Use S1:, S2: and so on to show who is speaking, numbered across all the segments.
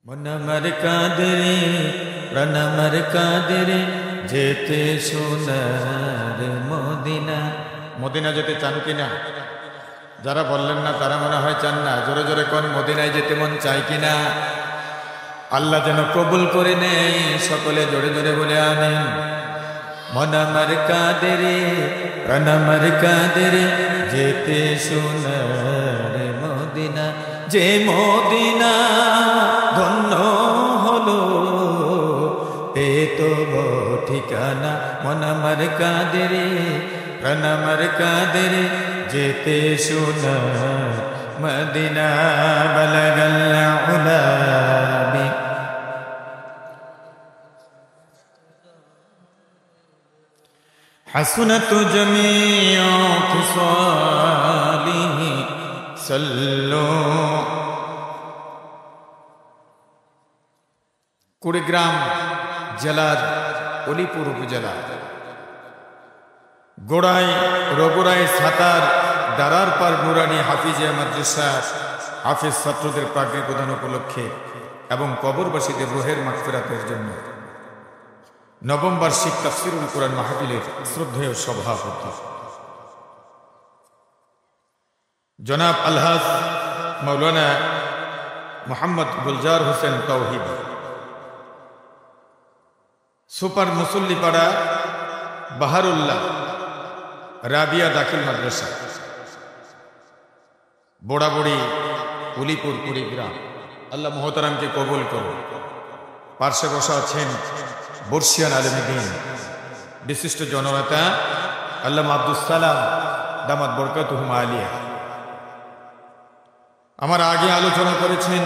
S1: মনমর কাদরে প্রণমর কাদরে যেতে সোনার Medina. Medina যেতে চান কিনা? যারা বললেন না তারা মনে হয় চান না। জোরে জোরে কোন মদিনায় যেতে মন চায় কিনা? আল্লাহ যেন কবুল করে নেয়। সকলে জোরে জোরে বলে আমিন। মনমর কাদরে প্রণমর কাদরে যেতে সোনার মদিনা। যে মদিনা ধন্য হলো এ তো ঠিকানা। মনমর কাদরে প্রণমর কাদরে যেতে সোনার মদিনা। বলগল উলাবি حسنت جميع خصاله صلوا। কুড়িগ্রাম জেলার অলিপুর উপজেলা রগুড়াই সাতার দারার পার নুরানি হাফিজিয়া মাদ্রাসা হাফিজ ছাত্রদের প্রাজ্ঞা প্রদান উপলক্ষে এবং কবরবাসীদের রুহের মাগফিরাতের জন্য নবম বার্ষিক তাফসীরুল কুরআন মাহফিলের শ্রদ্ধেয় সভাপতি জনাব আলহাজ মাওলানা মোহাম্মদ গুলজার হোসেন তৌহিদ, সুপার মুসল্লিপাড়া বাহারুল্লাহ রাবিয়া দাখিল মাদ্রাসা, বোড়াবড়ি উলিপুর কুড়িগ্রাম। আল্লাহ মোহতারামকে কবুল করুন। পার্শ্বে বসা আছেন বর্ষিয়ান আলেমে দ্বীন বিশিষ্ট জননেতা আল্লামা আব্দুস সালাম দামাত বরকাতুহুম আলিয়া। আমার আগে আলোচনা করেছেন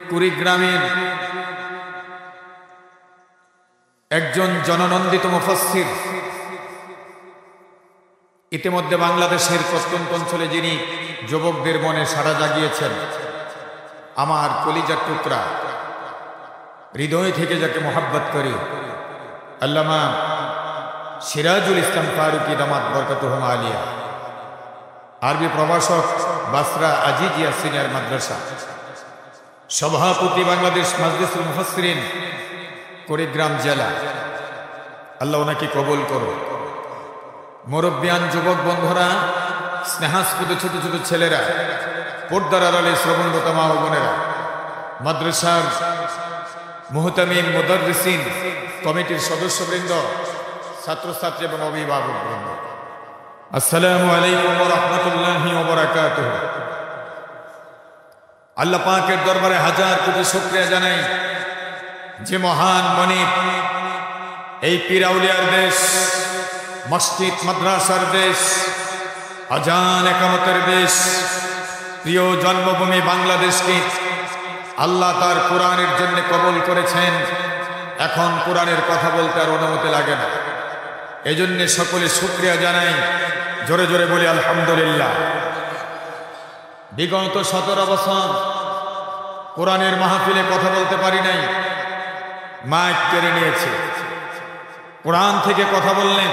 S1: কুড়িগ্রামের একজন জননন্দিত মুফাসসির, ইতিমধ্যে বাংলাদেশের প্রত্যন্ত অঞ্চলে যিনি যুবকদের মনে সাড়া জাগিয়েছেন, আমার কলিজার টুকরা, হৃদয় থেকে যাকে মোহাব্বত করি, আল্লামা সিরাজুল ইসলাম ফারুকী দামাত বরকাতুহুম আলিয়া, আরবি প্রভাষক বাসরা আজিজিয়া সিনিয়র মাদ্রাসা, সভাপতি বাংলাদেশ মাজলিসুল মুফাসসিরিন কুড়িগ্রাম জেলা। আল্লাহ ওনাকে কবুল করো। মুরব্বিয়ান যুবক বন্ধুরা, স্নেহাস্পদ ছোট ছোট ছেলেরা, পর্দার আড়ালে শ্রবণরত মা ও বোনেরা, মাদ্রাসার মুহতামিম মুদাররিসিন কমিটির সদস্যবৃন্দ, ছাত্রছাত্রী এবং অভিভাবকবৃন্দ, আসসালামু আলাইকুম ওয়া রাহমাতুল্লাহি ওয়া বারাকাতুহু। আল্লাহ পাকের দরবারে হাজার কোটি শুকরিয়া জানাই যে মহান মনিব, এই পীর আউলিয়ার দেশ, মসজিদ মাদ্রাসার দেশ, আজান একামতের দেশ, প্রিয় জন্মভূমি বাংলাদেশকে আল্লাহ তার কোরআনের জন্য কবুল করেছেন। এখন কোরআনের কথা বলতে আর অনুমতি লাগে না। এজন্য সকলে শুকরিয়া জানাই, জোরে জোরে বলি আলহামদুলিল্লাহ। বিগত 17 বছর কোরআনের মাহফিলে কথা বলতে পারি নাই, মাইক কেড়ে নিয়েছে। কোরআন থেকে কথা বললেন।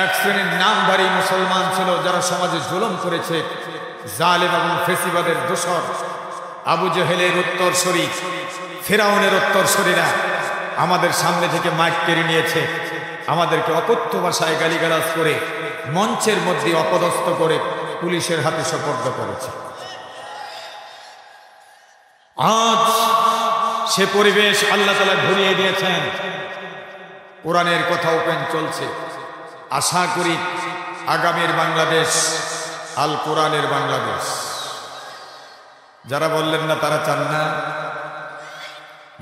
S1: এক শ্রেণীর নামধারী মুসলমান ছিল যারা সমাজে জুলুম করেছে, জালেম এবং ফেসিবাদের দোসর, আবু জেহেলের উত্তরসূরি, ফিরাউনের উত্তরসূরিরা আমাদের সামনে থেকে মাইক কেড়ে নিয়েছে, আমাদেরকে অকথ্য ভাষায় গালিগালাজ করে মঞ্চের মধ্যে অপদস্থ করে পুলিশের হাতে সোপর্দ করেছে। আজ সে পরিবেশ আল্লাহ তাআলা ঘুরিয়ে দিয়েছেন। কোরআনের কথা ওপেন চলছে। আশা করি আগামীর বাংলাদেশ আল কোরআনের বাংলাদেশ। যারা বললেন না তারা চান না,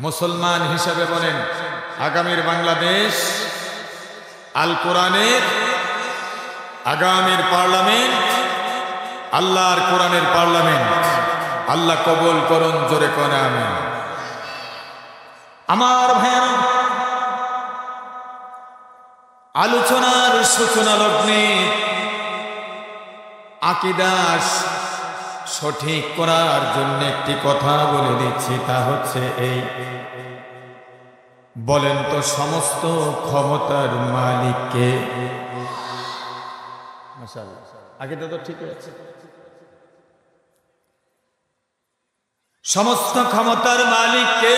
S1: মুসলমান হিসাবে বলেন আগামীর বাংলাদেশ আল কোরআনের, আগামীর পার্লামেন্ট আল্লাহর কোরআনের পার্লামেন্ট। আল্লাহ কবুল করুন, জোরে কোন আমিন। আমার ভাইয়েরা, আলোচনার সূচনা লগ্নে আকীদা সঠিক করার জন্য একটি কথা বলে দিচ্ছি, তা হচ্ছে এই, বলেন তো সমস্ত ক্ষমতার মালিক কে? মাশাআল্লাহ, আকীদা তো ঠিক আছে। সমস্ত ক্ষমতার মালিক কে?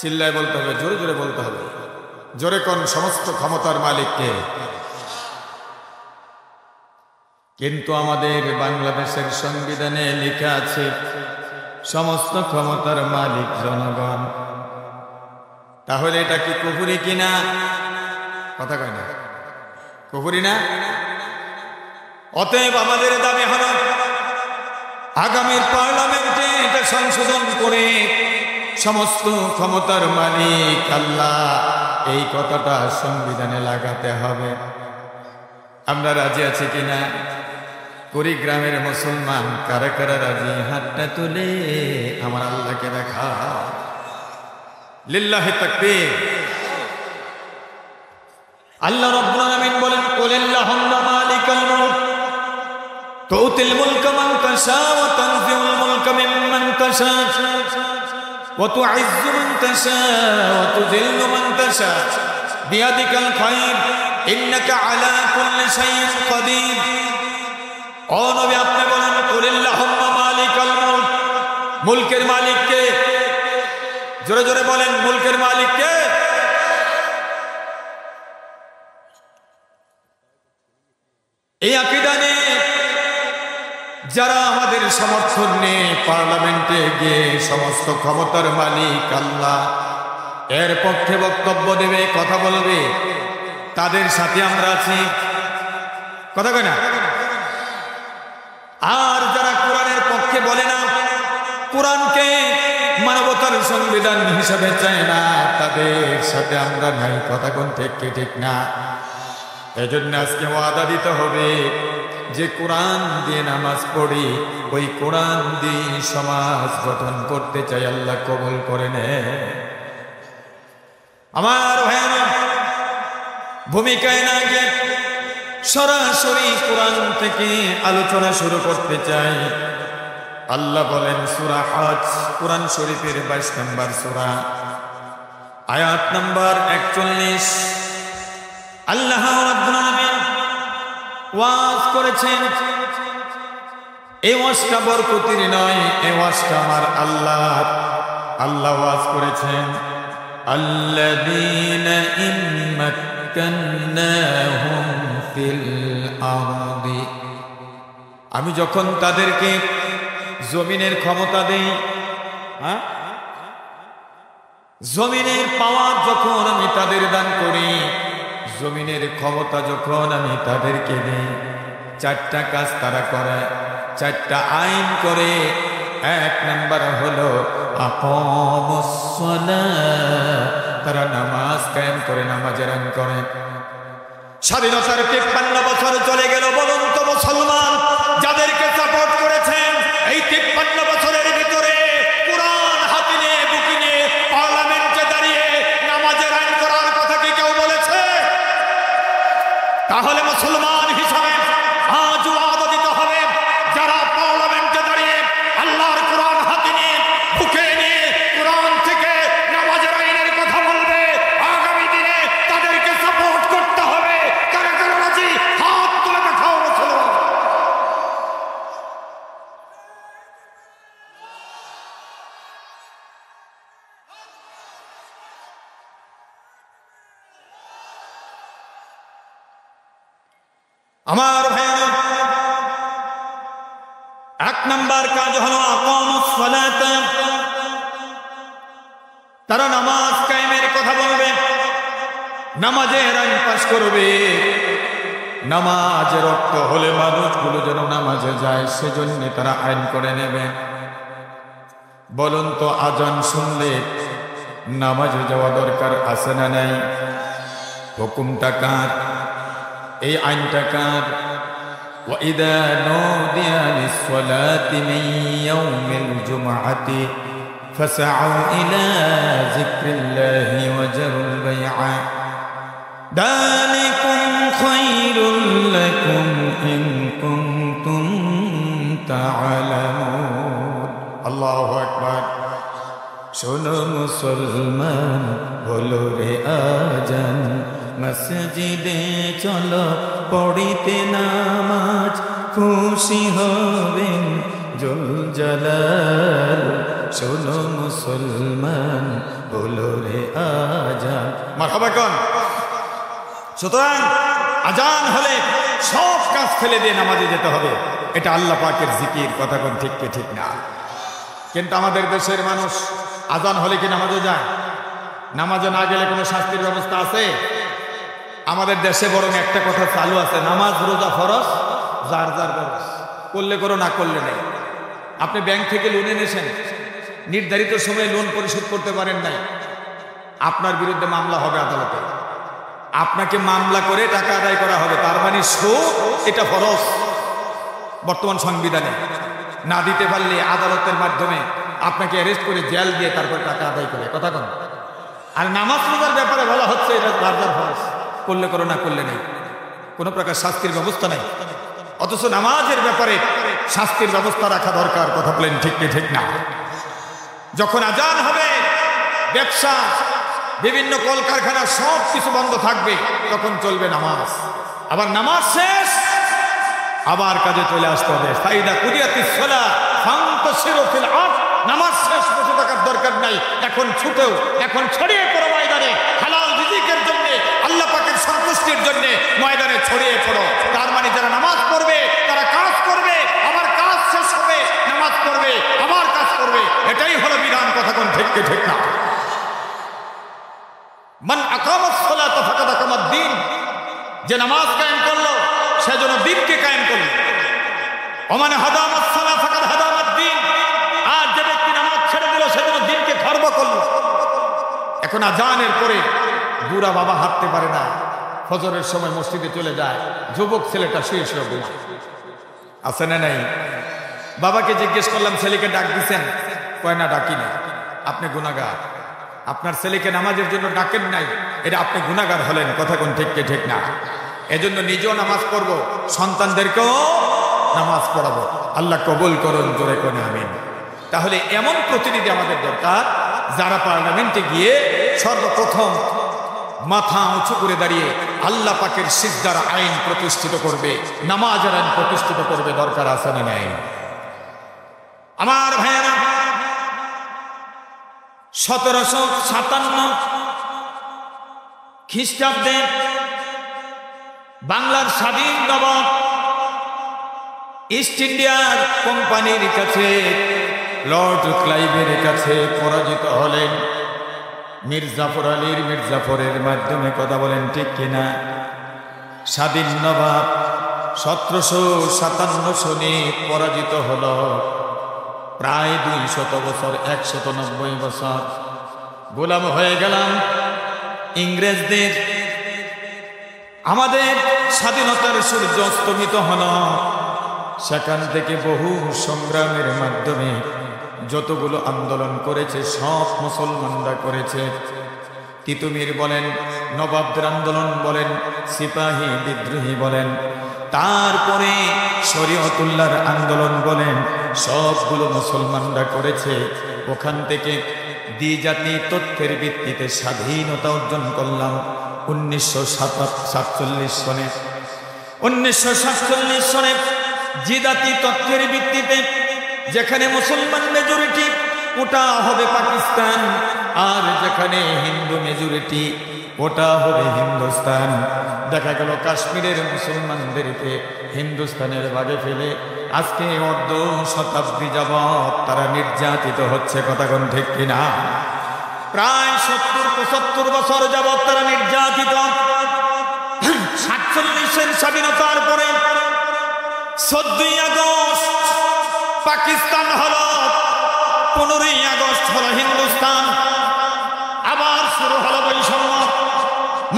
S1: চিল্লায় বলতে হবে, জোরে জোরে বলতে হবে, জোরে কোন সমস্ত ক্ষমতার মালিক কে? কিন্তু আমাদের বাংলাদেশের সংবিধানে লেখা আছে সমস্ত ক্ষমতার মালিক জনগণ। তাহলে এটা কি কুফরি কিনা? কথা কয় না, কুফরি না? অতএব আমাদের দাবি হলো আগামীর পার্লামেন্টে এটা সংশোধন করে সমস্ত ক্ষমতার মালিক আল্লাহ, এই কথাটা সংবিধানে লাগাতে হবে। আমরা রাজি আছি কিনা? কুড়িগ্রামের মুসলমান কারা কারা রাজি? হাতটা তুলে আমার আল্লাহকে দেখা। লিল্লাহি তাকবীর। আল্লাহ রাব্বুল আলামিন বলেন, কুলিল্লাহুম্মা মালিকাল মুলক তুতিল মুলকা মান তাশা ওয়া তানজিউল মুলকা মিম্মান তাশা ওয়া তু'ইজ্জু মান তাশা ওয়া তুযিল্লু মান তাশা বিয়াদিকাল খায়র ইন্নাকা আলা কুল্লি শাইইন কাদির। ও নবী, আপনি বলেন কুলিল্লাহুম্মা মালিকাল মুলক, মুলকের মালিক কে? জোরে জোরে বলেন, মুলকের মালিক কে? এই আকীদা নিয়ে যারা আমাদের সমর্থন নিয়ে পার্লামেন্টে গিয়ে সমস্ত ক্ষমতার মালিক আল্লাহ এর পক্ষে বক্তব্য দেবে, কথা বলবে, তাদের সাথে আমরা আছি। কথা কয় না? আর যারা কোরআনের পক্ষে বলে না, কোরআনকে মানবতার সংবিধান হিসাবে চায় না, তাদের সাথে আমরা নাই। কথা কোন ঠিক কি ঠিক না? এজন্য আজকে ওয়াদা দিতে হবে যে কোরআন দিয়ে নামাজ পড়ি, ওই কোরআন দিয়ে সমাজ গঠন করতে চাই। আল্লাহ কবুল করে নে। আমার ভাইয়েরা, ভূমিকায় না গিয়ে সরাসরি কোরআন থেকে আলোচনা শুরু করতে চাই। আল্লাহ বলেন সূরা হজ, কোরআন শরীফের 22 নম্বর সূরা, আয়াত নম্বর 41। আল্লাহ রাব্বুল আলামিন ওয়াজ করেছেন। এই ওয়াজটা বরকতির নয়, এই ওয়াজটা আমার আল্লাহ। আল্লাহ ওয়াজ করেছেন, আল্লাযীনা ইম্মাক্কান্নাহুম ফিল আরদি, আমি যখন তাদেরকে জমিনের ক্ষমতা দেই, জমিনের পাওয়ার যখন আমি তাদের দান করি, জমিনের ক্ষমতা যখন আমি তাদেরকে দিই, 4টা কাজ তারা করে, 4টা আইন করে। 1 নাম্বার হলো আকামুস সালাহ, তারা নামাজ কায়েম করে, নামাজের আইন করে। স্বাধীনতার 53 বছর চলে গেল। বলুন তো মুসলমান, যাদেরকে সাপোর্ট করেছেন এই 53 বছরের ভিতরে কোরআন হাতে নিয়ে বুকে নিয়ে পার্লামেন্টে দাঁড়িয়ে নামাজের আইন করার কথা কি কেউ বলেছে? তাহলে মুসলমান হিসাবে আজ ওয়াদা দিতে হবে, যারা পার্লামেন্টে দাঁড়িয়ে আল্লাহর কোরআন হাতে নিয়ে বুকে নিয়ে কোরআন থেকে নামাজের আইনের কথা বলবে, আগামী দিনে তাদেরকে সাপোর্ট করতে হবে। কারা কারা রাজি? হাত তুলে দেখাও মুসলমান। আমার ভাইয়েরা, 1 নাম্বার কাজ হলো আকামুস সালাত, তারা নামাজ কায়েমের কথা বলবে, নামাজের আইন পাশ করবে। নামাজের অর্থ হলে মানুষগুলো যেন নামাজে যায়, সেজন্য তারা আইন করে নেবে। বলুন তো, আজান শুনলে নামাজে যাওয়া দরকার আছে না নাই? হুকুমটা কার? এই আইনটা কার? وَإِذَا نُودِيَ لِلصَّلَاةِ مِنْ يَوْمِ الْجُمْعَةِ فَاسْعَوْا إِلَى ذِكْرِ اللَّهِ وَذَرُوا الْبَيْعَ ذَلِكُمْ خَيْرٌ لَكُمْ إِنْ كُنْتُمْ تَعْلَمُونَ। আল্লাহু আকবার। শোনো মুসলমান, বলো রে আজান, মসজিদে চলো পড়িতে নামাজ, খুশি হবেন জুল জালাল শোনো মুসলমান বলো রে আজান। মারহাবা কোন। সুতরাং আজান হলে সব কাজ ফেলে দিয়ে নামাজে যেতে হবে, এটা আল্লাহ পাকের জিকির। কথা কোন ঠিক কি ঠিক না? কিন্তু আমাদের দেশের মানুষ আজান হলে কি নামাজে যায়? নামাজে না গেলে কোনো শাস্তির ব্যবস্থা আছে? আমাদের দেশে বরং একটা কথা চালু আছে, নামাজ রোজা ফরজ, যার যার খরচ, করলে করো না করলে নেই। আপনি ব্যাংক থেকে লোন এনেছেন, নির্ধারিত সময়ে লোন পরিশোধ করতে পারেন নাই, আপনার বিরুদ্ধে মামলা হবে আদালতে, আপনাকে মামলা করে টাকা আদায় করা হবে। তার মানে সুদ এটা ফরজ বর্তমান সংবিধানে। না দিতে পারলে আদালতের মাধ্যমে আপনাকে অ্যারেস্ট করে জেল দিয়ে তারপর টাকা আদায় করে। কথা কন। আর নামাজ রোজার ব্যাপারে বলা হচ্ছে এটা যার যার খরচ, করলে করো না করলে নেই, কোনো প্রকার শাস্তির ব্যবস্থা নেই। অথচ নামাজের ব্যাপারে শাস্তির ব্যবস্থা রাখা দরকার। কথা বলেন ঠিক কি ঠিক না? যখন আজান হবে ব্যবসা, বিভিন্ন কলকারখানা সব কিছু বন্ধ থাকবে, তখন চলবে নামাজ। আবার নামাজ শেষ আবার কাজে চলে আসতে হবে। ফাইদা কুদিয়াতিস সালাহ ফান্তাশিরু ফিল আরদ। নামাজ শেষ বসে থাকার দরকার নাই, এখন ছুটেও, এখন ছড়িয়ে পড়ো ময়দানে, হালাল রিজিকের জন্য, আল্লাহ পাকের সন্তুষ্টির জন্য ময়দানে ছড়িয়ে পড়ো। তার মানে যারা নামাজ পড়বে তারা কাজ করবে, আবার কাজ শেষ হবে, নামাজ পড়বে, আবার কাজ করবে। এটাই হলো বিধান। কথা কোন ঠিক কি ঠিক না? মান আকামাস সালাতা ফাকাদ আকামাদ-দ্বীন। যে নামাজ কায়েম করলো সে যেন দ্বীনকে কায়েম করলো। ওমান হাদামাস সালাহ ফাকাদ হাদামাদ-দ্বীন। আর যে ব্যক্তি নামাজ ছেড়ে দিল সে যেন দ্বীনকে খর্ব করলো। এখন আজানের পরে বুড়া বাবা হাঁটতে পারে না, ফজরের সময় মসজিদে চলে যায়, যুবক ছেলেটা শুয়ে শুয়ে ঘুমায়। আছে না নাই? বাবাকে জিজ্ঞেস করলাম ছেলেকে ডাক দিছেন? কয় না ডাকি না। আপনি গুনাহগার, আপনার ছেলেকে নামাজের জন্য ডাকেন নাই, এটা আপনি গুনাহগার হলেন। কথা কোন ঠিক কি ঠিক না? এজন্য নিজেও নামাজ পড়বো, সন্তানদেরকেও নামাজ পড়াবো। আল্লাহ কবুল করুন, জোরে কোন আমিন। তাহলে এমন প্রতিনিধি আমাদের দরকার যারা পার্লামেন্টে গিয়ে সর্বপ্রথম মাথা উঁচু করে দাঁড়িয়ে আল্লাহ পাকের সিজদার আইন প্রতিষ্ঠিত করবে, নামাজের আইন প্রতিষ্ঠিত করবে। দরকার আছে না নাই? আমার ভাইয়েরা, 1757 খ্রিস্টাব্দে বাংলার স্বাধীন নবাব ইস্ট ইন্ডিয়ার কোম্পানির কাছে, লর্ড ক্লাইভের কাছে পরাজিত হলেন মির্জাফর আলীর মির্জাফরের মাধ্যমে। কথা বলেন ঠিক কিনা? স্বাধীন নবাব 1757 সনে পরাজিত হল। প্রায় 200 বছর, 190 বছর গোলাম হয়ে গেলাম ইংরেজদের। আমাদের স্বাধীনতার সূর্য অস্তমিত হল। সেখান থেকে বহু সংগ্রামের মাধ্যমে যতগুলো আন্দোলন করেছে সব মুসলমানরা করেছে। তিতুমির বলেন, নবাবদের আন্দোলন বলেন, সিপাহী বিদ্রোহী বলেন, তারপরে শরীয়তুল্লাহর আন্দোলন বলেন, সবগুলো মুসলমানরা করেছে। ওখান থেকে দ্বিজাতি তথ্যের ভিত্তিতে স্বাধীনতা অর্জন করলাম 1947 সনে। 1947 সনে দ্বিজাতি তথ্যের ভিত্তিতে যেখানে মুসলমান মেজরিটি ওটা হবে পাকিস্তান, আর যেখানে হিন্দু মেজরিটি ওটা হবে হিন্দুস্তান। দেখা গেল কাশ্মীরের মুসলমানদেরকে হিন্দুস্তানের ভাগে ফেলে আজকে অর্ধ শতাব্দী যাবৎ তারা নির্যাতিত হচ্ছে। কথা কোন ঠিক কিনা? প্রায় 70-75 বছর যাবৎ তারা নির্যাতিত। 47 স্বাধীনতার পরে 14ই আগস্ট পাকিস্তান হলো, 15ই আগস্ট হলো হিন্দুস্তান। আবার শুরু হলো বৈষম্য।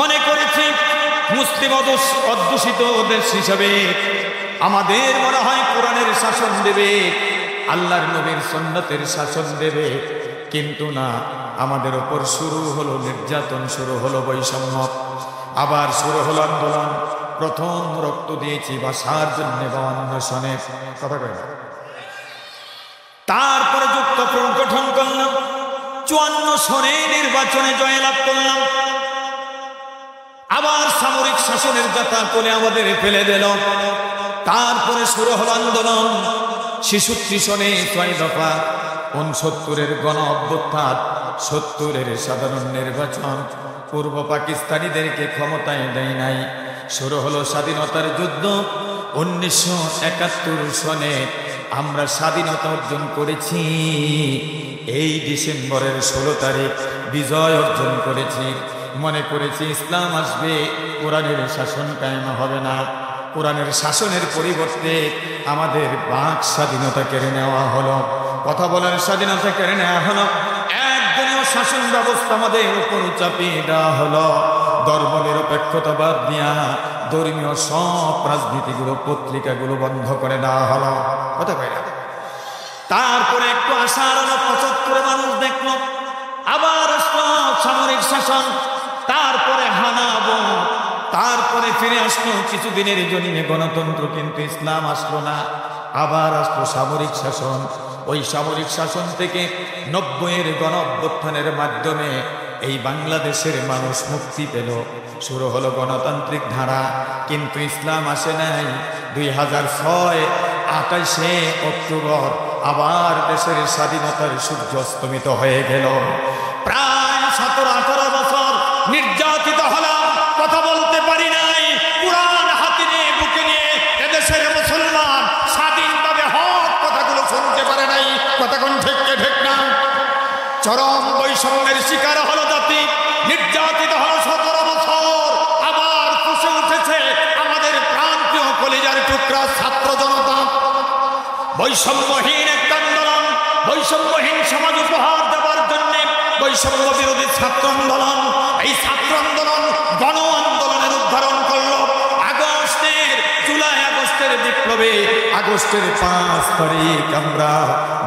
S1: মনে করেছি মুসলিম অধ্যুষিত দেশ হিসেবে আমাদের মনে হয় কোরআনের শাসন দেবে, আল্লাহর নবীর সুন্নতের শাসন দেবে, কিন্তু না, আমাদের ওপর শুরু হলো নির্যাতন, শুরু হলো বৈষম্য, আবার শুরু হলো আন্দোলন। প্রথম রক্ত দিয়েছি ভাষার জন্য 52 সনে। কথা কয় না? তারপরে যুক্তফ্রন্ট গঠন করলাম, 54 সনে নির্বাচনে জয়লাভ করলাম। আবার সামরিক শাসনের যাতা করে আমাদের ফেলে দিল। তারপরে শুরু হল আন্দোলন। 66 সনে 6 দফা, 69-এর গণ অভ্যুত্থান, 70-এর সাধারণ নির্বাচন পূর্ব পাকিস্তানিদেরকে ক্ষমতায় দেয় নাই। শুরু হলো স্বাধীনতার যুদ্ধ। 1971 সনে আমরা স্বাধীনতা অর্জন করেছি। এই ডিসেম্বরের 16 তারিখ বিজয় অর্জন করেছি। মনে করেছি ইসলাম আসবে, কোরআনের শাসন কায়েম হবে না। কোরআনের শাসনের পরিবর্তে আমাদের বাক স্বাধীনতা কেড়ে নেওয়া হলো, কথা বলার স্বাধীনতা কেড়ে নেওয়া হলো, একদলীয় শাসন ব্যবস্থা আমাদের উপর চাপিয়ে দেওয়া হলো। ধর্মনিরপেক্ষতা বাদ দিয়া ধর্মীয় সব রাজনীতিগুলো পত্রিকাগুলো বন্ধ করে দেওয়া হলো, কথা কয় না। তারপরে একটু আশার আলো 75 মানুষ দেখলো, আবার আসলো সামরিক শাসন, তারপরে হানাবো, তারপরে ফিরে আসলো কিছুদিনের জন্য গণতন্ত্র, কিন্তু ইসলাম আসলো না। আবার আসলো সামরিক শাসন। ওই সামরিক শাসন থেকে 90-এর গণ অভ্যুত্থানের মাধ্যমে এই বাংলাদেশের মানুষ মুক্তি পেল। শুরু হলো গণতান্ত্রিক ধারা, কিন্তু ইসলাম আসে নাই। 2006 28শে অক্টোবর আবার দেশের স্বাধীনতার সূর্য অস্তমিত হয়ে গেল। প্রায় 17-18 বছর নির্যাতিত হলাম, কথা বলতে পারি নাই। কুরআন হাতে নিয়ে বুকে নিয়ে এদেশের মুসলমান স্বাধীনভাবে হক কথাগুলো শুনতে পারে নাই, কথা কোন ঠিক ঠিক না। চরম বৈষম্যের শিকার হলো জাতি, নির্যাতিত হলো 17 বছর। আবার ফুসে উঠেছে আমাদের প্রান্তীয় কলিজার টুকরা ছাত্র জনতা। বৈষম্যহীন একটা আন্দোলন, বৈষম্যহীন সমাজ উপহার দেওয়ার জন্য বৈষম্য বিরোধী ছাত্র আন্দোলন, এই ছাত্র আন্দোলন গণ আন্দোলনের উদ্ধারণ করলো। জুলাই আগস্টের বিপ্লবে আগস্টের 5 তারিখ আমরা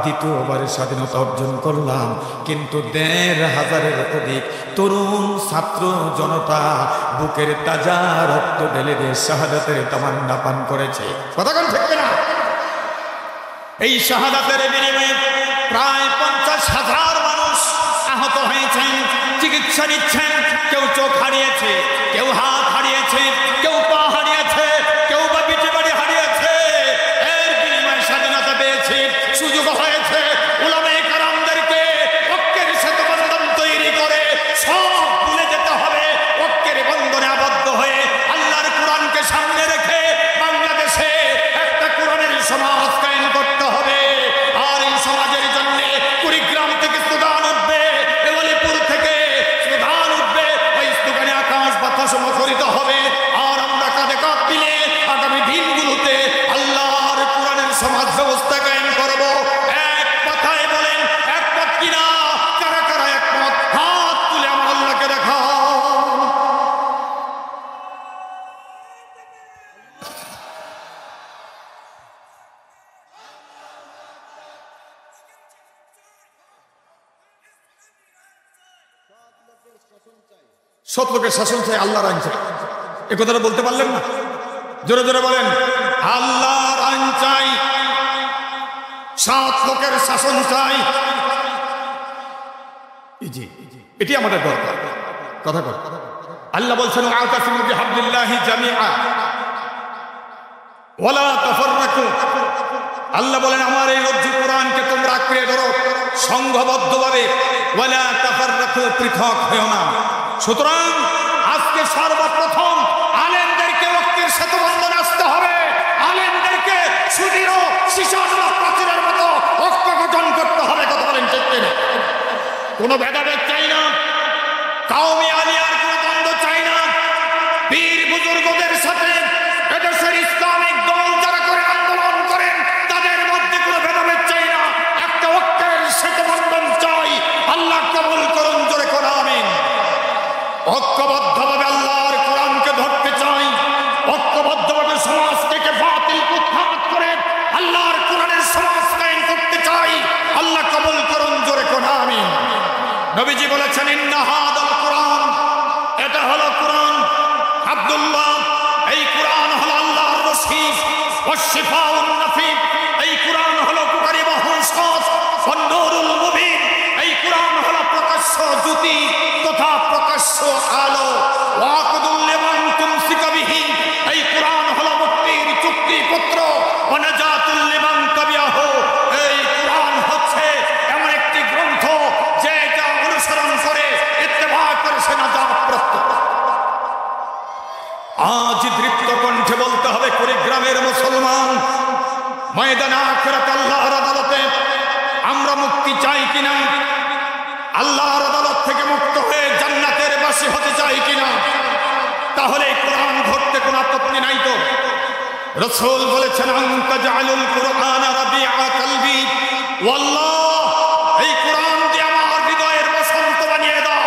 S1: দ্বিতীয়বার স্বাধীনতা অর্জন করলাম, কিন্তু 1,500-এর অধিক তরুণ ছাত্র জনতা বুকের তাজা রক্ত ঢেলে দিয়ে শাহাদাতের তামান্না পান করেছে, কথা কোন ঠিক না। এই শাহাদাতের বিনিময়ে প্রায় 50,000 মানুষ আহত হয়েছেন, চিকিৎসা নিচ্ছেন। কেউ চোখ হারিয়েছে, কেউ হাত হারিয়েছে, কেউ পা হারিয়েছে, কেউ বা পিঠে বাড়ি হারিয়েছে। এর বিনিময়ে স্বাধীনতা পেয়েছি, সুযোগ হয়েছে উলামায়ে কেরামদেরকে ঐক্যের সেতুবন্ধন তৈরি করে সব ভুলে যেতে হবে। ঐক্যের বন্ধনে আবদ্ধ হয়ে আল্লাহর কোরআনকে সামনে রেখে বাংলাদেশে একটা কোরআনের সমাজ কায়েম করতে হবে। আর এই সমাজের জন্য কুড়িগ্রাম থেকে সুদান উঠবে, এওয়ালিপুর থেকে সুদান উঠবে, ওই সুদানে আকাশ বাতাস মুখরিত হবে। আর আমরা কাঁধে কাঁধ মিলে আগামী দিনগুলোতে আল্লাহর কোরআনের সমাজ ব্যবস্থা কায়েম করব। এক কথায় বলেন একমত কিনা? কারা কারা একমত? হাত তুলে আমার আল্লাহকে দেখাও। সৎ লোকের শাসন চাই, আল্লাহর আইন চাই। এ কথাটা বলতে পারলেন না? জোরে জোরে বলেন, আল্লাহর আইন চাই, সৎ লোকের শাসন চাই। জি, এটি আমাদের দরকার, কথা কর। আল্লাহ বলছেন আ'তাসিমু বিহাবলিল্লাহি জামিআ ওয়ালা তাফাররাকু। আল্লাহ বলেন আমার এই রজ্জু কোরআনকে তোমরা আঁকড়ে ধরো সংঘবদ্ধভাবে, ওয়ালা তাফাররাকু, পৃথক হয়ো না। সুতরাং আজকে সর্বপ্রথম আলেমদেরকে ঐক্যের সেতুবন্ধনে আসতে হবে। আলেমদেরকে সুদৃঢ় শিশানলা প্রাচীরের মতো ঐক্য গঠন করতে হবে, কথা বলেন ঠিক কিনা? কোনো ভেদাভেদ চাই না, কাউমি আলিয়ার কোনো দ্বন্দ্ব চাই না। বীর বুজুর্গদের সাথে এদেশের ইসলামিক দল যারা করে আন্দোলন করেন তাদের মধ্যে কোনো ভেদাভেদ চাই না, একটা ঐক্যের সেতুবন্ধন চাই। আল্লাহ কবুল করুন, জোরে করে আমিন। ঐক্যবদ্ধভাবে আল্লাহর কোরআনকে ধরতে চাই, ঐক্যবদ্ধভাবে সমাজ থেকে বাতিলকে উৎখাত করে আল্লাহর কোরআনের সমাজ কায়েম করতে চাই। আল্লাহ কবুল করুন, জোরে করে আমিন। নবীজি বলেছেন ইন্না হাদাল কোরআন, এটা হলো কোরআন আব্দুল্লাহ, এই কোরআন হলো আল্লাহর রশিদ ওয়াস শিফাউন নাফি, এই কোরআন হলো উপকারী মহৌষধ ওয়ান নূরুল মুবিন, এই কোরআন হলো প্রকাশ্য জ্যোতি তথা প্রকাশ্য আলো। ওয়াকদুল লিমান তুমসিকা বিহি, এই কোরআন হলো মুক্তির চুক্তিপত্র। ওয়া নাজাতুল লিমান তাবিআহু, ময়দানে আখিরাতে আল্লাহর আদালতে আমরা মুক্তি চাই কিনা, আল্লাহর আদালত থেকে মুক্ত হয়ে জান্নাতের বাসী হতে চাই কিনা, তাহলে কোরআন ধরতে কোনো আপত্তি নাই তো। রাসূল বলেছেন আনতা জাআলুল কুরআন রাবিআ কলবি, ওয়াল্লাহ এই কোরআন দিয়ে আমার হৃদয়ের বসন্ত বানিয়ে দাও।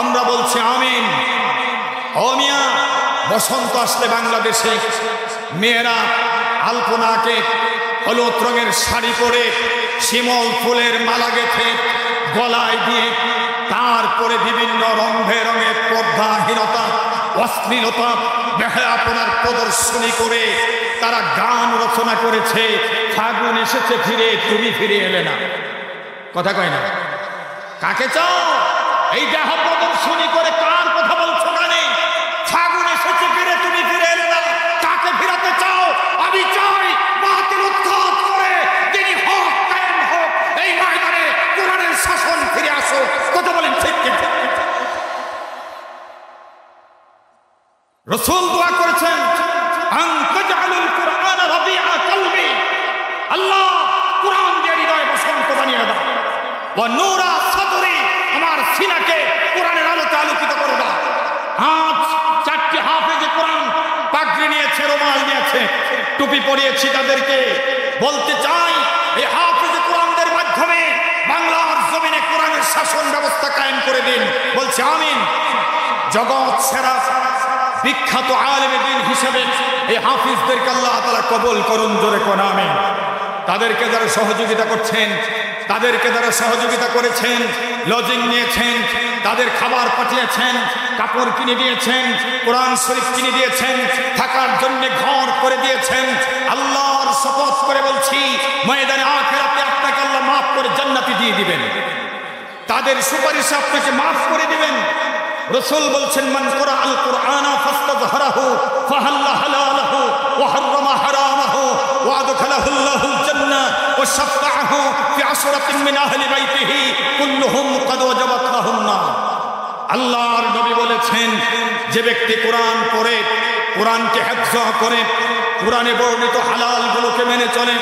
S1: আমরা বলছি আমিন। ও মিয়া, বসন্ত আসলে বাংলাদেশে মেয়েরা আলপনাকে হলুদ রঙের শাড়ি পরে শিমল ফুলের মালা গেঁথে গলায় দিয়ে তারপরে বিভিন্ন রঙে রঙে পর্দাহীনতা, অশ্লীলতা, বেহায়াপনার প্রদর্শনী করে তারা গান রচনা করেছে, ফাগুন এসেছে ফিরে তুমি ফিরে এলে না। কথা কয় না? কাকে চাও? এই দেহ প্রদর্শনী করে কার কথা বলছো? গানে ফাগুন এসেছে ফিরে তুমি ফিরে এলে না, কাকে ফিরাতে চাও? আমি চাই বাতিল উৎখাত করে যিনি হক কায়েম হোক, এই ময়দানে কোরআনের শাসন ফিরে আসো। কথা বলেন ঠিক ঠিক? রাসূল দোয়া করেছেন আনতা জাআলুল কুরআন রাবিআ কলবি, আল্লাহ কোরআন দিয়ে হৃদয় বসন্ত বানিয়ে দাও। ওয়া নূরা সাদরি, আমার সিনাকে কোরআনের আলোতে আলোকিত করে দাও। আজ 4টি হাফেজে কোরআন পাগড়ি নিয়েছে, রুমাল নিয়েছে, টুপি পরিয়েছি, তাদেরকে বলতে চাই এই হাফেজে কোরআনদের মাধ্যমে বাংলার জমিনে কোরআনের শাসন ব্যবস্থা কায়েম করে দিন। বলছি আমিন। জগৎ সেরা বিখ্যাত আলেমে দ্বীন হিসেবে এই হাফিজদেরকে আল্লাহ তাআলা কবুল করুন। জোরে কোন আমিন। তাদেরকে যারা সহযোগিতা করছেন, তাদেরকে যারা সহযোগিতা করেছেন, লজিং নিয়েছেন, তাদের খাবার পাঠিয়েছেন, কাপড় কিনে দিয়েছেন, কোরআন শরীফ কিনে দিয়েছেন, থাকার জন্য ঘর করে দিয়েছেন, আল্লাহর শপথ করে বলছি ময়দানে আখিরাতে আপনাকে আল্লাহ মাফ করে জান্নাতি দিয়ে দিবেন। তাদের সুপারিশ আপনাকে মাফ করে দিবেন। রাসূল বলছেন মান ক্বারা আল কুরআনা ফাস্তাযহারাহু ফাহাল্লা হালালাহু ওয়া হাররামা হারামাহু ওয়া আদখালাহু আল্লাহুল জান্নাহ ওয়া শাফাআহু ফি আশরাতিন মিন আহলি বাইতিহি কুল্লুহুম ক্বাদ ওয়াজাবাত লাহুন নার। আল্লাহর নবী বলেছেন যে ব্যক্তি কোরআন পড়ে, কোরআনকে হিফজ করে, কোরআনে বর্ণিত হালালগুলোকে মেনে চলে,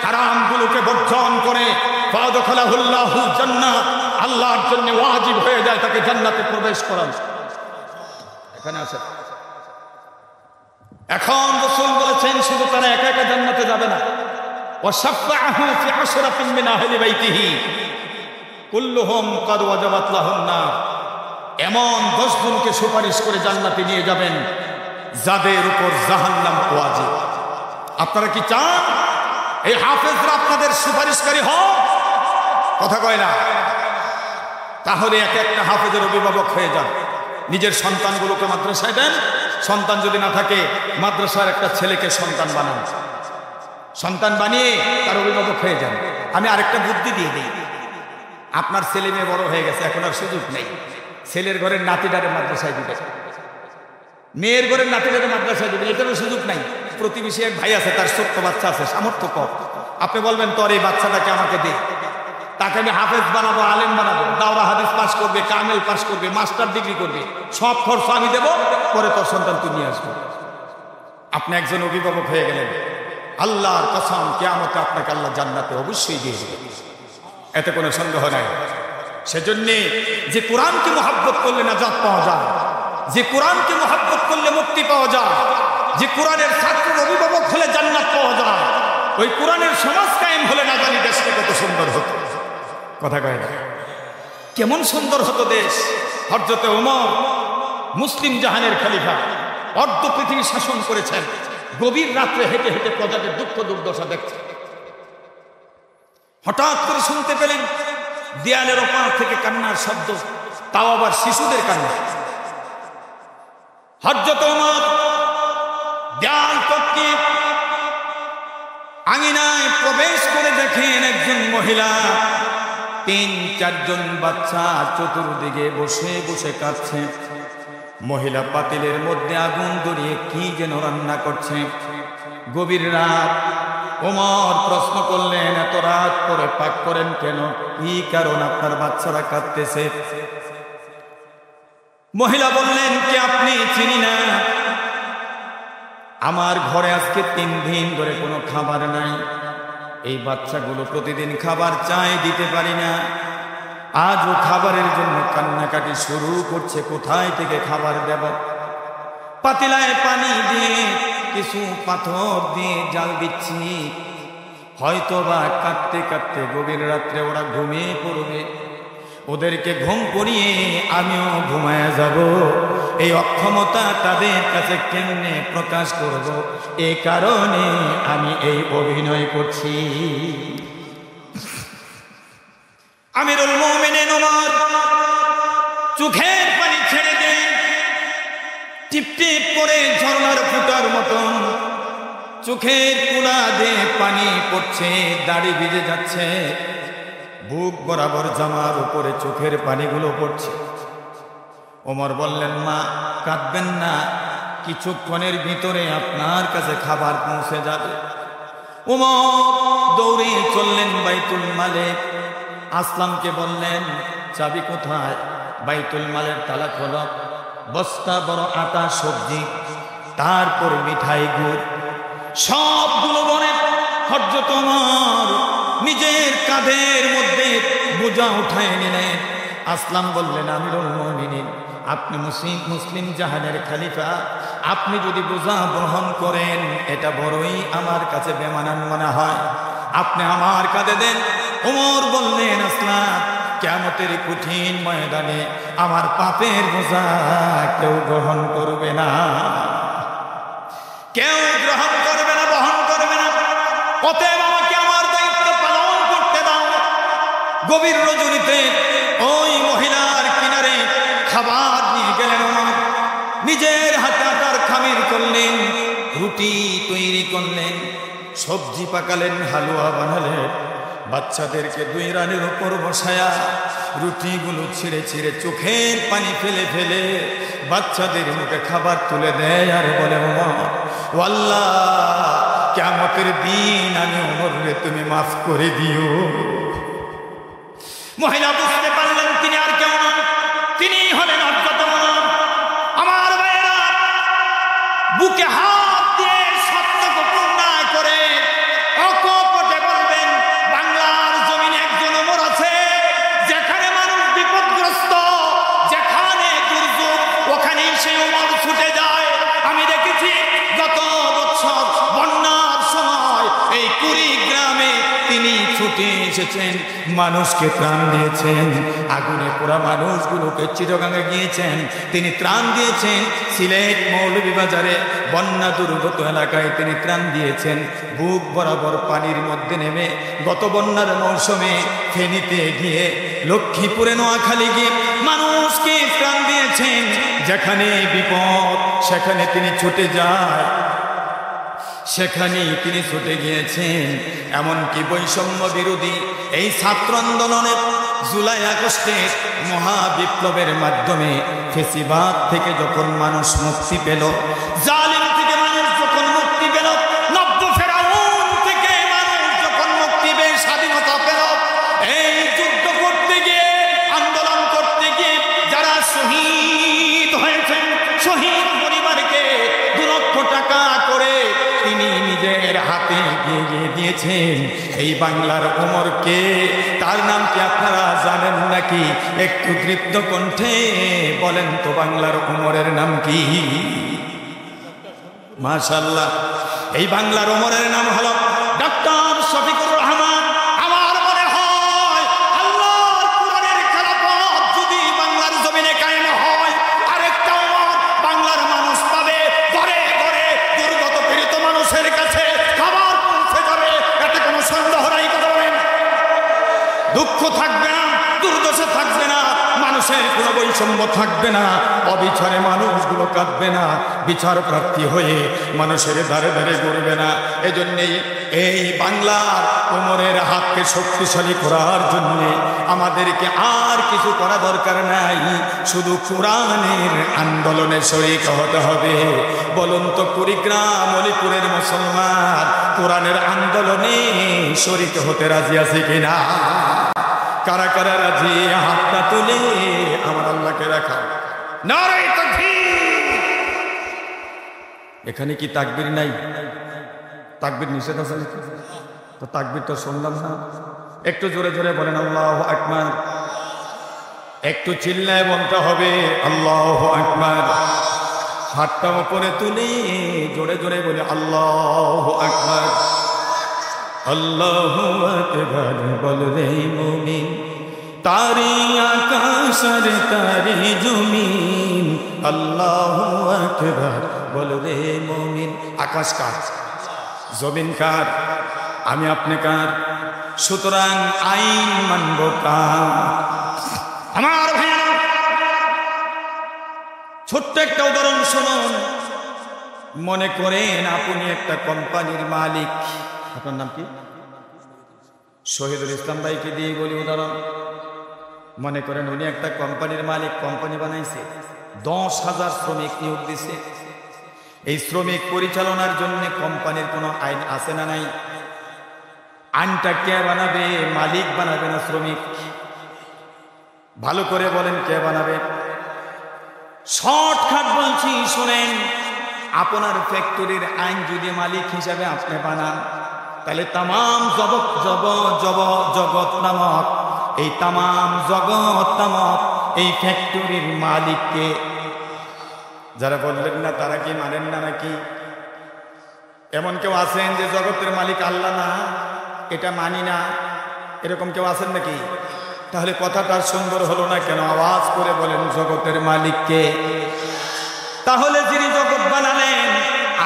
S1: হারামগুলোকে বর্জন করে, ফাদখালাহু আল্লাহুল জান্নাহ, আল্লাহর জন্য ওয়াজিব হয়ে যায় তাকে জান্নাতে প্রবেশ করানো। এখানে আছে। এখন রাসূল বলেছেন শুধু তারা একা একা জান্নাতে যাবে না, ওয়া শাফাআহু ফি আশরাতিন মিন আহলি বাইতিহি কুল্লুহুম ক্বাদ ওয়াজাবাত লাহুন নার। এমন 10 জনকে সুপারিশ করে জান্নাতে নিয়ে যাবেন যাদের উপর জাহান্নাম ওয়াজিব। আপনারা কি চান এই হাফেজরা আপনাদের সুপারিশকারী হোক? কথা কয় না? তাহলে এক একটা হাফেজের অভিভাবক হয়ে যান, নিজের সন্তানগুলোকে মাদ্রাসায় দেন। সন্তান যদি না থাকে মাদ্রাসার একটা ছেলেকে সন্তান বানান, সন্তান বানিয়ে তার অভিভাবক হয়ে যান। আমি আরেকটা বুদ্ধি দিয়ে দিই, আপনার ছেলে মেয়ে বড় হয়ে গেছে, এখন আর সুযোগ নেই, ছেলের ঘরের নাতিটারে মাদ্রাসায় দিবে, মেয়ের ঘরের নাতিটারে মাদ্রাসায় দিবে, এটারও সুযোগ নাই। প্রতিবেশী এক ভাই আছে, তার ছোট্ট বাচ্চা আছে, সামর্থ্য কম। আপনি বলবেন তোর এই বাচ্চাটাকে আমাকে দে, তাকে আমি হাফেজ বানাবো, আলেম বানাবো, দাওরা হাদিস পাস করবে, কামেল পাস করবে, মাস্টার ডিগ্রি করবে, সব খরচ আমি দেবো, পরে তোর সন্তান তুই নিয়ে আসবো। আপনি একজন অভিভাবক হয়ে গেলেন, আল্লাহর কসম কিয়ামতে আপনাকে আল্লাহ জান্নাতে অবশ্যই দিয়ে দেবে, এতে কোনো সন্দেহ নাই। সেজন্য যে কোরআনকে মহব্বত করলে নাজাত পাওয়া যায়, যে কোরআনকে মহব্বত করলে মুক্তি পাওয়া যায়, যে কোরআনের ছাত্রের অভিভাবক হলে জান্নাত পাওয়া যায়, ওই কোরআনের সমাজ কায়েম হলে না জানি দেশটা কত সুন্দর হতো। কথা কয় না? কেমন সুন্দর হতো দেশ। হযরতে ওমর মুসলিম জাহানের খলিফা, অর্ধ পৃথিবী শাসন করেছেন, গভীর রাত্রে হেঁটে হেঁটে প্রজাদের দুঃখ দুর্দশা দেখছেন। হঠাৎ করে শুনতে পেলেন দেয়ালের ওপার থেকে কান্নার শব্দ, তাও আবার শিশুদের কান্না। হযরত ওমর দেয়াল টপকে আঙিনায় প্রবেশ করে দেখেন একজন মহিলা 3-4 জন বাচ্চা চতুর্দিকে বসে বসে কাঁদছে। মহিলা পাতিলের মধ্যে আগুন ধরিয়ে কি যেন রান্না করছে। গভীর রাত। ওমর প্রশ্ন করলেন, এত রাত করে পাক করেন কেন? কি কারণ আপনার বাচ্চারা কাঁদতেছে? মহিলা বললেন, কে আপনি? চিনি না। আমার ঘরে আজকে 3 দিন ধরে কোনো খাবার নাই। এই বাচ্চাগুলো প্রতিদিন খাবার চায়, দিতে পারি না। আজও খাবারের জন্য কান্নাকাটি শুরু করছে, কোথায় থেকে খাবার দেব। পাতিলায় পানি দিয়ে কিছু পাথর দিয়ে জাল দিচ্ছি, হয়তো বা কাঁদতে কাঁদতে গভীর রাত্রে ওরা ঘুমিয়ে পড়বে। ওদেরকে ঘুম পড়িয়ে আমিও ঘুমায়া যাব। এই অক্ষমতা তাদের কাছে কেমনে প্রকাশ করব, এই কারণে আমি এই অভিনয় করছি। আমিরুল মুমিনিন ওমর চোখের পানি ছেড়ে দেন, টিপ টিপ করে ঝর্ণার ফুটার মতন চোখের কোণা দিয়ে পানি পড়ছে, দাড়ি ভিজে যাচ্ছে, বুক বরাবর জামার উপরে চোখের পানিগুলো পড়ছে। ওমর বললেন, মা কাঁদবেন না, কিছুক্ষণের ভিতরে আপনার কাছে খাবার পৌঁছে যাবে। ওমর দৌড়ে চললেন বাইতুল মালে। আসলামকে বললেন, চাবি কোথায়? বাইতুল মালের তালা খোলো। বস্তা বড় আটা, সবজি, তারপর মিঠাই, গুড়, সবগুলো বনে হযরত ওমর নিজের কাঁধের মধ্যে বোঝা উঠায় নিলেন। আসলাম বললেন, আমিরুল মুমিনিন, আপনি মুসলিম জাহানের খলিফা, আপনি যদি বোঝা গ্রহণ করেন এটা বড়ই আমার কাছে বেমানান মনে হয়, আপনি আমার কাঁধে দেন। ওমর বললেন, আসলাম, কিয়ামতের কঠিন ময়দানে আমার পাপের বোঝা কেউ গ্রহণ করবে না, কেউ গ্রহণ করবে না, বহন করবে না। অতএব আমাকে আমার দায়িত্ব পালন করতে দাও। গভীর রজনীতে ওই মহিলার কিনারে খাবার নিয়ে গেলেন ওমর। নিজের হাতে আটার খামির করলেন, রুটি তৈরি করলেন, সবজি পাকালেন, হালুয়া বানালেন। বাচ্চাদেরকে 2 রানের উপর বসায়া রুটিগুলো ছিঁড়ে ছিঁড়ে চোখের পানি ফেলে ফেলে বাচ্চাদের মুখে খাবার তুলে দেয় আর বলে, ওমর, ও আল্লাহ, কিয়ামতের দিন আমি ওমরকে তুমি মাফ করে দিও। মহিলা বুঝতে পারলেন তিনি আর কেউ না, তিনি হলেন হযরত ওমর। আমার ভাইয়েরা, বুকে হাত দিয়ে সত্য গোপন না করে অকপটে বলবেন, বাংলার জমিনে একজন ওমর আছে, যেখানে মানুষ বিপদগ্রস্ত, যেখানে দুর্যোগ, ওখানেই সেই ওমর ছুটে যায়। আমি দেখেছি গত বছর বন্যার সময় এই কুড়িগ্রামে তিনি ছুটে এসেছেন, মানুষকে ত্রাণ দিয়েছেন। আগুনে পোড়া মানুষগুলোকে চিটাগাঙে গিয়েছেন, তিনি ত্রাণ দিয়েছেন। সিলেট মৌলভীবাজারে বন্যা দুর্গত এলাকায় তিনি ত্রাণ দিয়েছেন। বুক বরাবর পানির মধ্যে নেমে গত বন্যার মৌসুমে ফেনীতে গিয়ে, লক্ষ্মীপুরে, নোয়াখালী গিয়ে মানুষকে ত্রাণ দিয়েছেন। যেখানে বিপদ সেখানে তিনি ছুটে যায়, সেখানেই তিনি ছুটে গিয়েছেন। এমনকি বৈষম্য বিরোধী এই ছাত্র আন্দোলনে জুলাই আগস্টের মহাবিপ্লবের মাধ্যমে ফেসিবাদ থেকে যখন মানুষ মুক্তি পেল, জালিম থেকে মানুষ যখন মুক্তি পেল, নব্য ফেরাউন থেকে মানুষ যখন মুক্তি পেয়ে স্বাধীনতা পেল, এই যুদ্ধ করতে গিয়ে, আন্দোলন করতে গিয়ে যারা শহীদ হয়েছেন, শহীদ পরিবারকে 2 লক্ষ টাকা করে তিনি নিজের হাতে দিয়ে দিয়েছেন। এই বাংলার ওমরকে, তার নাম কি আপনারা জানেন নাকি? একটু তৃপ্ত কণ্ঠে বলেন তো, বাংলার ওমরের নাম কি? মাশাআল্লাহ, এই বাংলার ওমরের নাম হলো ডক্টর শফিকুর রহমান। আমার মনে হয় আল্লাহর কোরআনের খেলাফত যদি বাংলার জমিনে কায়েম হয়, আরেকটা ওমর বাংলার মানুষ পাবে। ঘরে ঘরে দুর্গত পীড়িত মানুষের কাছে খাবার পৌঁছে যাবে, এতে কোনো সন্দেহ নাই। কথা বলেন, দুঃখ থাকবে না, দুর্দশা থাকবে না, মানুষের কোনো বৈষম্য থাকবে না, অবিচারে মানুষগুলো কাঁদবে না, বিচার প্রার্থী হয়ে মানুষের ধারে ধারে ঘুরবে না। এজন্যই এই বাংলার ওমরের হাতকে শক্তিশালী করার জন্য আমাদেরকে আর কিছু করা দরকার নাই, শুধু কোরআনের আন্দোলনে শরীক হতে হবে। বলুন তো, কুড়িগ্রাম অলিপুরের মুসলমান কোরআনের আন্দোলনে শরীক হতে রাজি আছে কিনা? কারা কারা রাজি? হাতটা তুলে আমার আল্লাহকে রাখা। নারে তাকবীর! এখানে কি তাকবীর নাই? তাকবীর নিষেধ আছে নাকি? তো তাকবীর তো শুনলাম না। একটু জোরে জোরে বলেন আল্লাহু আকবার। একটু চিল্লায় বলতে হবে আল্লাহু আকবার। হাতটা উপরে তুলে জোরে জোরে বলে আল্লাহু আকবার। আল্লাহু আকবার বল রে মুমিন, তারি আকাশ আর তারি জমিন। আল্লাহু আকবার বল রে মুমিন। আকাশ কার? জমিন কার? আমি আপনি কার? সুতরাং আইন মানব কার? আমার ভাইরা, ছোট্ট একটা উদাহরণ শুনুন। মনে করেন আপনি একটা কোম্পানির মালিক। আপনার নাম কি? শহীদুল ইসলাম ভাইকে দিয়ে বলি উদাহরণ। মনে করেন উনি একটা কোম্পানির মালিক, কোম্পানি বানাইছে, 10,000 শ্রমিক নিয়োগ দিছে। এই শ্রমিক পরিচালনার জন্য কোম্পানির কোনো আইন আছে না নাই? আইনটা কে বানাবে? মালিক বানাবে না শ্রমিক? ভালো করে বলেন, কে বানাবে? শর্টকাট বলছি শোনেন। আপনার ফ্যাক্টরির আইন যদি মালিক হিসাবে আপনি বানান, তাহলে তামাম জগৎ নামক এই তামাম জগৎ নামক এই ফ্যাক্টরির মালিককে, যারা বললেন না তারা কি মানেন না নাকি? এমন কেউ আছেন যে জগতের মালিক আল্লাহ না, এটা মানি না, এরকম কেউ আছেন নাকি? তাহলে কথাটা সুন্দর হলো না কেন? আওয়াজ করে বলেন জগতের মালিককে। তাহলে যিনি জগৎ বানালেন,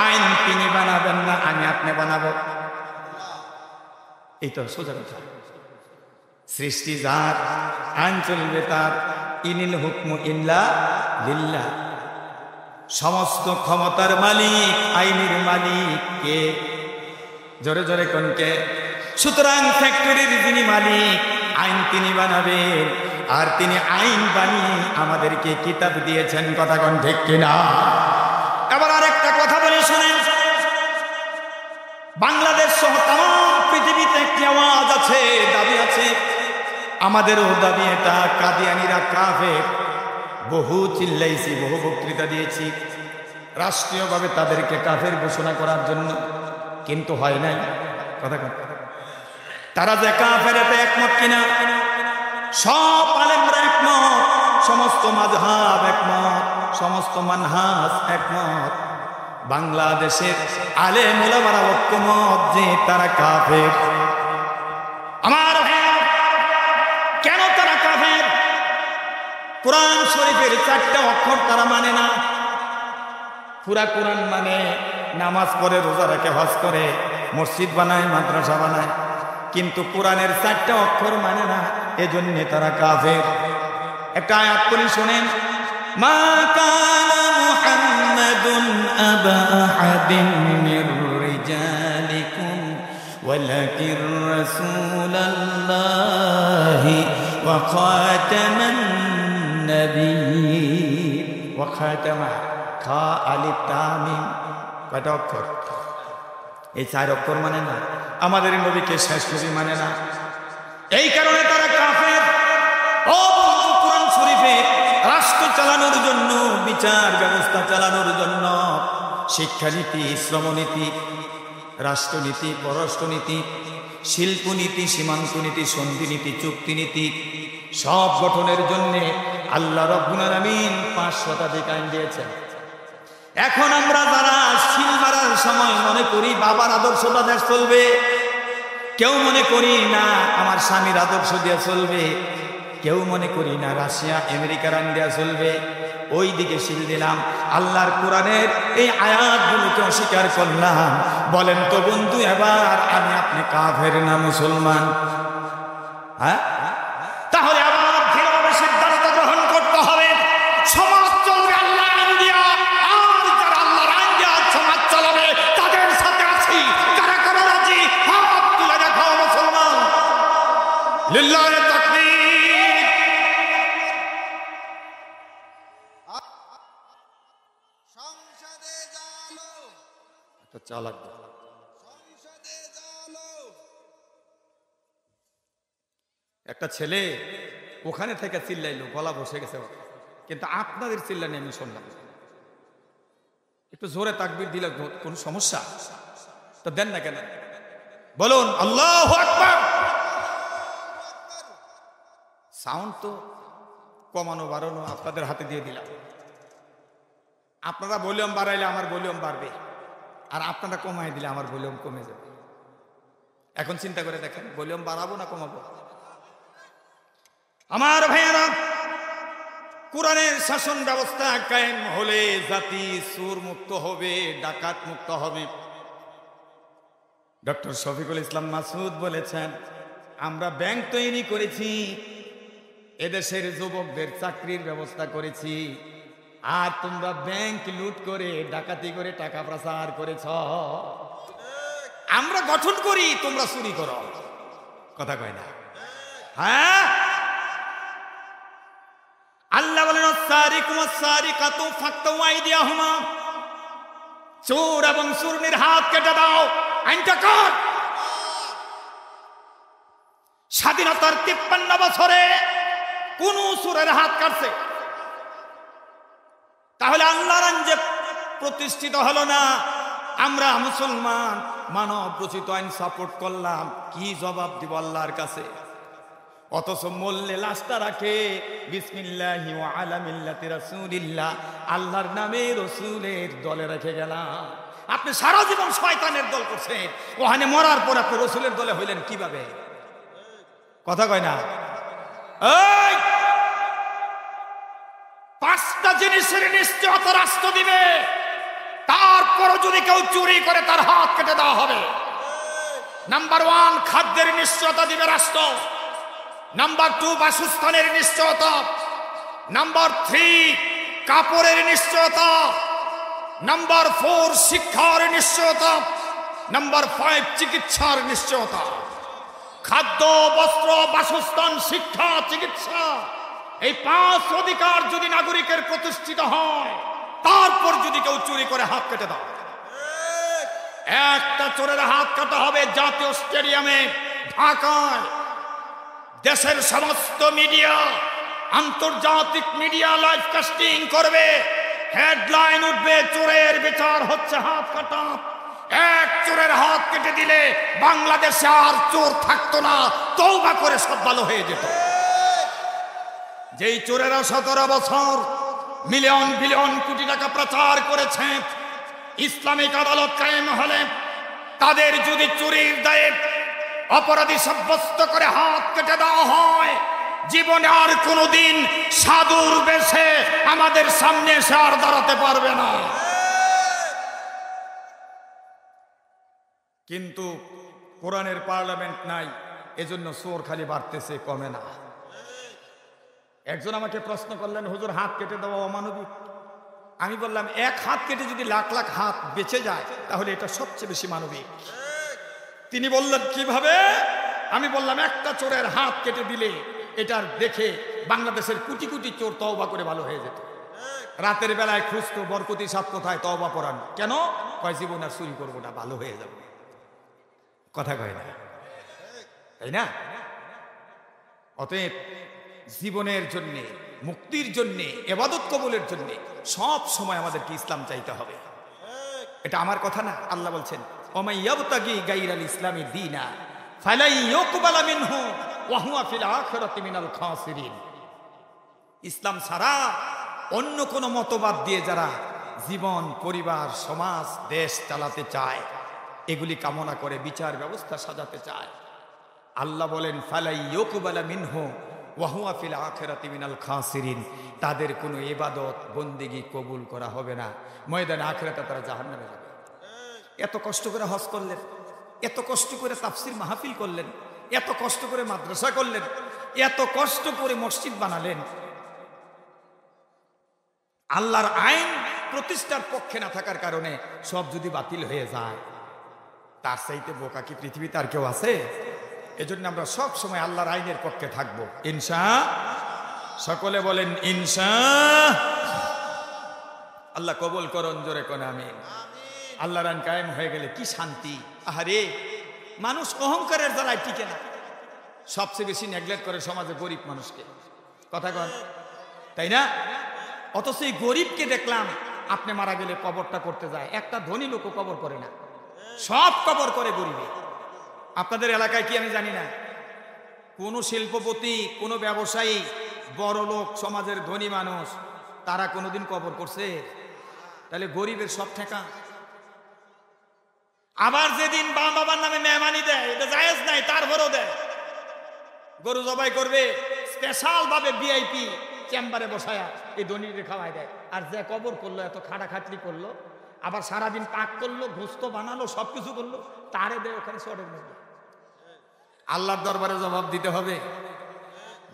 S1: আইন তিনি বানাবেন না, আমি আপনি বানাবো? এই তো সোজা কথা। সৃষ্টি যার, আইন চলবে তার। ইনিল হুকমু ইল্লা লিল্লাহ। সমস্ত ক্ষমতার মালিক, আইনের মালিক কে? জোরে জোরে কোন কে? সুতরাং ফ্যাক্টরির যিনি মালিক, আইন তিনি বানাবেন। আর তিনি আইন বানিয়ে আমাদেরকে কিতাব দিয়েছেন। কথা কোন ঠিক কিনা? এবার আরেকটা কথা বলি শোনেন। বাংলাদেশ সহ তাম পৃথিবীতে একটি আওয়াজ আছে, দাবি আছে, আমাদেরও দাবি এটা। কাদিয়ানীরা কাফের, বহু চিল্লাইছি, বহু বক্তৃতা দিয়েছি রাষ্ট্রীয়ভাবে তাদেরকে কাফের ঘোষণা করার জন্য, কিন্তু হয় নাই। কথা কথা তারা যে কাফের এতে একমত কিনা? সব আলেমরা একমত, সমস্ত মাযহাব একমত, সমস্ত মানহাজ একমত। বাংলাদেশের আলেম ওলামারা ঐক্যমত যে তারা কাফের। আমার কেন তারা কাফের? কোরআন শরীফের 4টা অক্ষর তারা মানে না। পুরা কোরআন মানে, নামাজ পড়ে, রোজা রাখে, হজ করে, মসজিদ বানায়, মাদ্রাসা বানায়, কিন্তু কোরআনের 4টা অক্ষর মানে না, এজন্য তারা কাফের। একটা আয়াত পড়ি শোনেন। মা কানা মুহাম্মাদুন আবা আহাদিন মির রিজালিকুম ওয়ালাকিন রাসূলুল্লাহি ওয়া খাতামান নবিয়্যিন। ওয়া খাতামা, খা আলিফ তা মিম, কয়টা অক্ষর? এই 4 অক্ষর মানে না। আমাদের নবীকে শেষ নবী মানে না, এই কারণে তারা কাফের। ও বন্ধু, কোরআন শরীফে রাষ্ট্র চালানোর জন্য, বিচার ব্যবস্থা চালানোর জন্য শিক্ষানীতি, শ্রমনীতি, রাষ্ট্রনীতি, পররাষ্ট্রনীতি, শিল্পনীতি, সীমান্ত নীতি, সন্ধিনীতি, চুক্তিনীতি, সব গঠনের জন্য আল্লাহ রাব্বুল আলামিন 5 শতাধিক আইন দিয়েছেন। এখন আমরা যারা শিল মারার সময় মনে করি বাবার আদর্শটা দেশ চলবে, কেউ মনে করি না আমার স্বামীর আদর্শ দিয়ে চলবে, কেউ মনে করি না রাশিয়া আমেরিকার আইন দেওয়া চলবে, ওই দিকে শিল দিলাম। আল্লাহর কোরআনের এই আয়াতগুলোকে অস্বীকার করলাম। বলেন তো বন্ধু, এবার আমি আপনি কাফের না মুসলমান? হ্যাঁ, তাহলে আবার দৃঢ়ভাবে সিদ্ধান্ত গ্রহণ করতে হবে। সমাজ চলবে আল্লাহ আইন দিয়া, আর যারা আল্লাহর আইন দিয়া সমাজ চালাবে তাদের সাথে আছি। যারা কারা রাজি, হাত তুলে দেখো মুসলমান। লিল্লাহি তাকবীর। সংসদে জালো, একটা চালাক সংসদে জালো। একটা ছেলে ওখানে থেকে চিল্লাইলো, গলা বসে গেছে, কিন্তু আপনাদের চিল্লানি আমি শুনলাম। একটু জোরে তাকবীর দিলে কোন সমস্যা? তো দেন না কেন? বলুন আল্লাহু আকবার। সাউন্ড তো কমানো বাড়ানো আপনাদের হাতে দিয়ে দিলাম। আপনারা ভলিউম বাড়াইলে আমার ভলিউম বাড়বে, আর আপনারা কমাই দিলে আমার ভলিউম কমে যাবে। এখন চিন্তা করে দেখেন, ভলিউম বাড়াবো না কমাবো? আমার ভাইয়েরা, কোরআনের শাসন ব্যবস্থা কায়েম হলে জাতি সুর মুক্ত হবে, ডাকাত মুক্ত হবে। ডক্টর শফিকুল ইসলাম মাসুদ বলেছেন, আমরা ব্যাংক তৈরি করেছি, এদেশের যুবকদের চাকরির ব্যবস্থা করেছি, আর তোমরা ব্যাংক লুট করে ডাকাতি করে টাকা পাচার করেছ। আমরা গঠন করি, তোমরা চুরি করো। কথা কয় না? হ্যাঁ, আল্লাহ বলেন চোর এবং চুরনির হাত কেটে দাও। আইনটা কর। স্বাধীনতার 53 বছরে কোন চোরের হাত কাটছে? তাহলে আল্লাহর আইন যে প্রতিষ্ঠিত হলো না, আমরা মুসলমান মানব রচিত আইন সাপোর্ট করলাম, কি জবাব দিব আল্লাহর কাছে? অথচ মল্লে লাশটা রাখে বিসমিল্লাহি ওয়া আলা মিল্লাতি রাসূলিল্লাহ, আল্লাহর নামে রসুলের দলে রেখে গেলাম। আপনি সারা জীবন শয়তানের দল করছেন, ওখানে মরার পর আপনি রসুলের দলে হইলেন কিভাবে? কথা কয় না? এই 5টা জিনিসের নিশ্চয়তা রাষ্ট্র দিবে, তারপরও যদি কেউ চুরি করে তার হাত কেটে দেওয়া হবে। নাম্বার 1, খাদ্যের নিশ্চয়তা দিবে রাষ্ট্র। নাম্বার 2, বাসস্থানের নিশ্চয়তা। নাম্বার 3, কাপড়ের নিশ্চয়তা। নাম্বার 4, শিক্ষার নিশ্চয়তা। নাম্বার 5, চিকিৎসার নিশ্চয়তা। খাদ্য, বস্ত্র, বাসস্থান, শিক্ষা, চিকিৎসা, এই 5 অধিকার যদি নাগরিকের প্রতিষ্ঠিত হয়, তারপর যদি কেউ চুরি করে হাত কেটে দাও। একটা চোরের হাত কাটা হবে জাতীয় স্টেডিয়ামে ঢাকায়। দেশের সমস্ত মিডিয়া, আন্তর্জাতিক মিডিয়া লাইভ কাস্টিং করবে, হেডলাইন উঠবে চোরের বিচার হচ্ছে হাত কাটা। এক চোরের হাত কেটে দিলে বাংলাদেশে আর চোর থাকতো না, তওবা করে সব ভালো হয়ে যেত। যেই চোরেরা 17 বছর মিলিয়ন বিলিয়ন কোটি টাকা পাচার করেছে, ইসলামিক আদালত কায়েম হলে তাদের যদি চুরির দায়ে অপরাধী সাব্যস্ত করে হাত কেটে দেওয়া হয়, জীবনে আর কোনোদিন সাধুর বেশে আমাদের সামনে এসে আর দাঁড়াতে পারবে না। কিন্তু কোরআনের পার্লামেন্ট নাই, এজন্য চোর খালি বাড়তেছে, কমে না। একজন আমাকে প্রশ্ন করলেন, হুজুর হাত কেটে দেওয়া অমানবিক। আমি বললাম, এক হাত কেটে যদি লাখ লাখ হাত বেঁচে যায় তাহলে এটা সবচেয়ে বেশি মানবিক। তিনি বললেন কিভাবে? আমি বললাম, একটা চোরের হাত কেটে দিলে এটার দেখে বাংলাদেশের কোটি কোটি চোর তওবা করে ভালো হয়ে যেত। রাতের বেলায় খুঁজতো বরকতি সাপ কোথায়, তওবা পড়ান। কেন? কয় জীবন আর চুরি করবো না, ভালো হয়ে যাবে। কথা কয় না, তাই না? অতএব জীবনের জন্যে, মুক্তির জন্যে, ইবাদত কবুলের জন্যে সব সময় আমাদেরকে ইসলাম চাইতে হবে। এটা আমার কথা না, আল্লাহ বলছেন, ওমাই ইয়াবতাগি গায়রাল ইসলামি দীনা ফালাই ইউকবালা মিনহু ওয়া হুয়া ফিল আখিরাতি মিনাল খাসিরিন। ইসলাম ছাড়া অন্য কোন মতবাদ দিয়ে যারা জীবন, পরিবার, সমাজ, দেশ চালাতে চায়, এগুলি কামনা করে বিচার ব্যবস্থা সাজাতে চায়, আল্লাহ বলেন ফালাই ইউকবালা মিনহু ওয়া হুয়া ফিল আখিরাতি মিনাল খাসিরিন, তাদের কোনো ইবাদত বন্দেগী কবুল করা হবে না, ময়দানে আখিরাতে তারা জাহান্নামে যাবে। এত কষ্ট করে হজ করলেন, এত কষ্ট করে তাফসির মাহফিল করলেন, এত কষ্ট করে মাদ্রাসা করলেন, এত কষ্ট করে মসজিদ বানালেন, আল্লাহর আইন প্রতিষ্ঠার পক্ষে না থাকার কারণে সব যদি বাতিল হয়ে যায়, তার চাইতে বোকা কি পৃথিবীতে আর কেউ আছে? এজন্য আমরা সব সময় আল্লাহর আইনের পক্ষে থাকবো, ইনশাআল্লাহ। সকলে বলেন ইনশাআল্লাহ। আল্লাহ কবুল করুন, জোরে কোন আমিন। আল্লাহর আইন কায়েম হয়ে গেলে কি শান্তি! আহারে, মানুষ অহংকারের জ্বালায় টিকে না। সবচেয়ে বেশি নেগলেক্ট করে সমাজে গরিব মানুষকে। কথা কন, তাই না? অথচ এই গরিবকে দেখলাম আপনি মারা গেলে কবরটা করতে যায়, একটা ধনী লোকও কবর করে না, সব কবর করে গরিবে। আপনাদের এলাকায় কি আমি জানি না, কোন শিল্পপতি, কোন ব্যবসায়ী, বড় লোক, সমাজের ধনী মানুষ তারা কোনোদিন কবর করছে? তাহলে গরিবের সব ঠেকা। আবার যেদিন বাবার নামে মেহমানি দেয়, এটা জায়েজ নাই, তারপরেও দেয়। গরু জবাই করবে, স্পেশাল ভাবে ভিআইপি চেম্বারে বসায়া এই ধনীদের খাওয়াই দেয়। আর যে কবর করলো, এত খাটাখাটনি করলো, আবার সারাদিন পাক করলো, গোস্ত বানালো, সবকিছু করলো, তারে দেয় ওখানে চটের মধ্যে। আল্লাহর দরবারে জবাব দিতে হবে।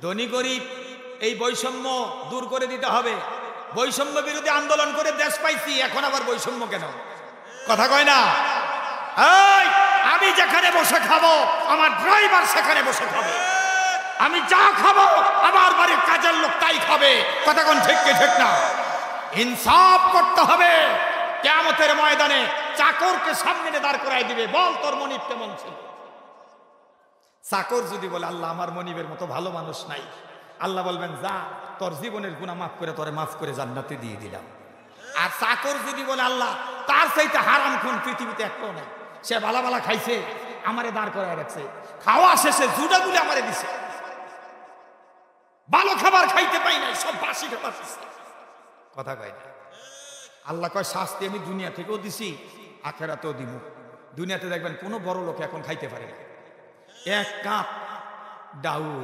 S1: ধনী গরিব এই বৈষম্য দূর করে দিতে হবে। বৈষম্য বিরোধী আন্দোলন করে দেশ পাইছি, এখন আবার বৈষম্য কেন? কথা কয় না? এই আমি যেখানে বসে খাবো, আমার ড্রাইভার সেখানে বসে খাবে। আমি যা খাবো, আমার বাড়ির কাজের লোক তাই খাবে। কথা কোন ঠিক কি ঠিক না? ইনসাফ করতে হবে। কিয়ামতের ময়দানে চাকরকে সামনে দাঁড় করাই দিবে, বল তোর মনিব কেমন ছিল? চাকর যদি বলে আল্লাহ আমার মনিবের মতো ভালো মানুষ নাই, আল্লাহ বলবেন যা, তোর জীবনের গুনাহ মাফ করে তোরে মাফ করে জান্নাতে দিয়ে দিলাম। আর চাকর যদি বলে আল্লাহ তার চাইতে হারাম খুন পৃথিবীতে একটাও নাই, সে বালা বালা খাইছে, আমারে দাঁড় করায় রাখছে, খাওয়া শেষে জুডা গুলি আমারে দিছে, ভালো খাবার খাইতে পাই নাই, সব বাসি খাবার দিছে। কথা কয় না? আল্লাহ কয় শাস্তি আমি দুনিয়া থেকেও দিছি, আখেরাতেও দিব। দুনিয়াতে দেখবেন কোনো বড় লোক এখন খাইতে পারে না। এক কাপ ডাউল,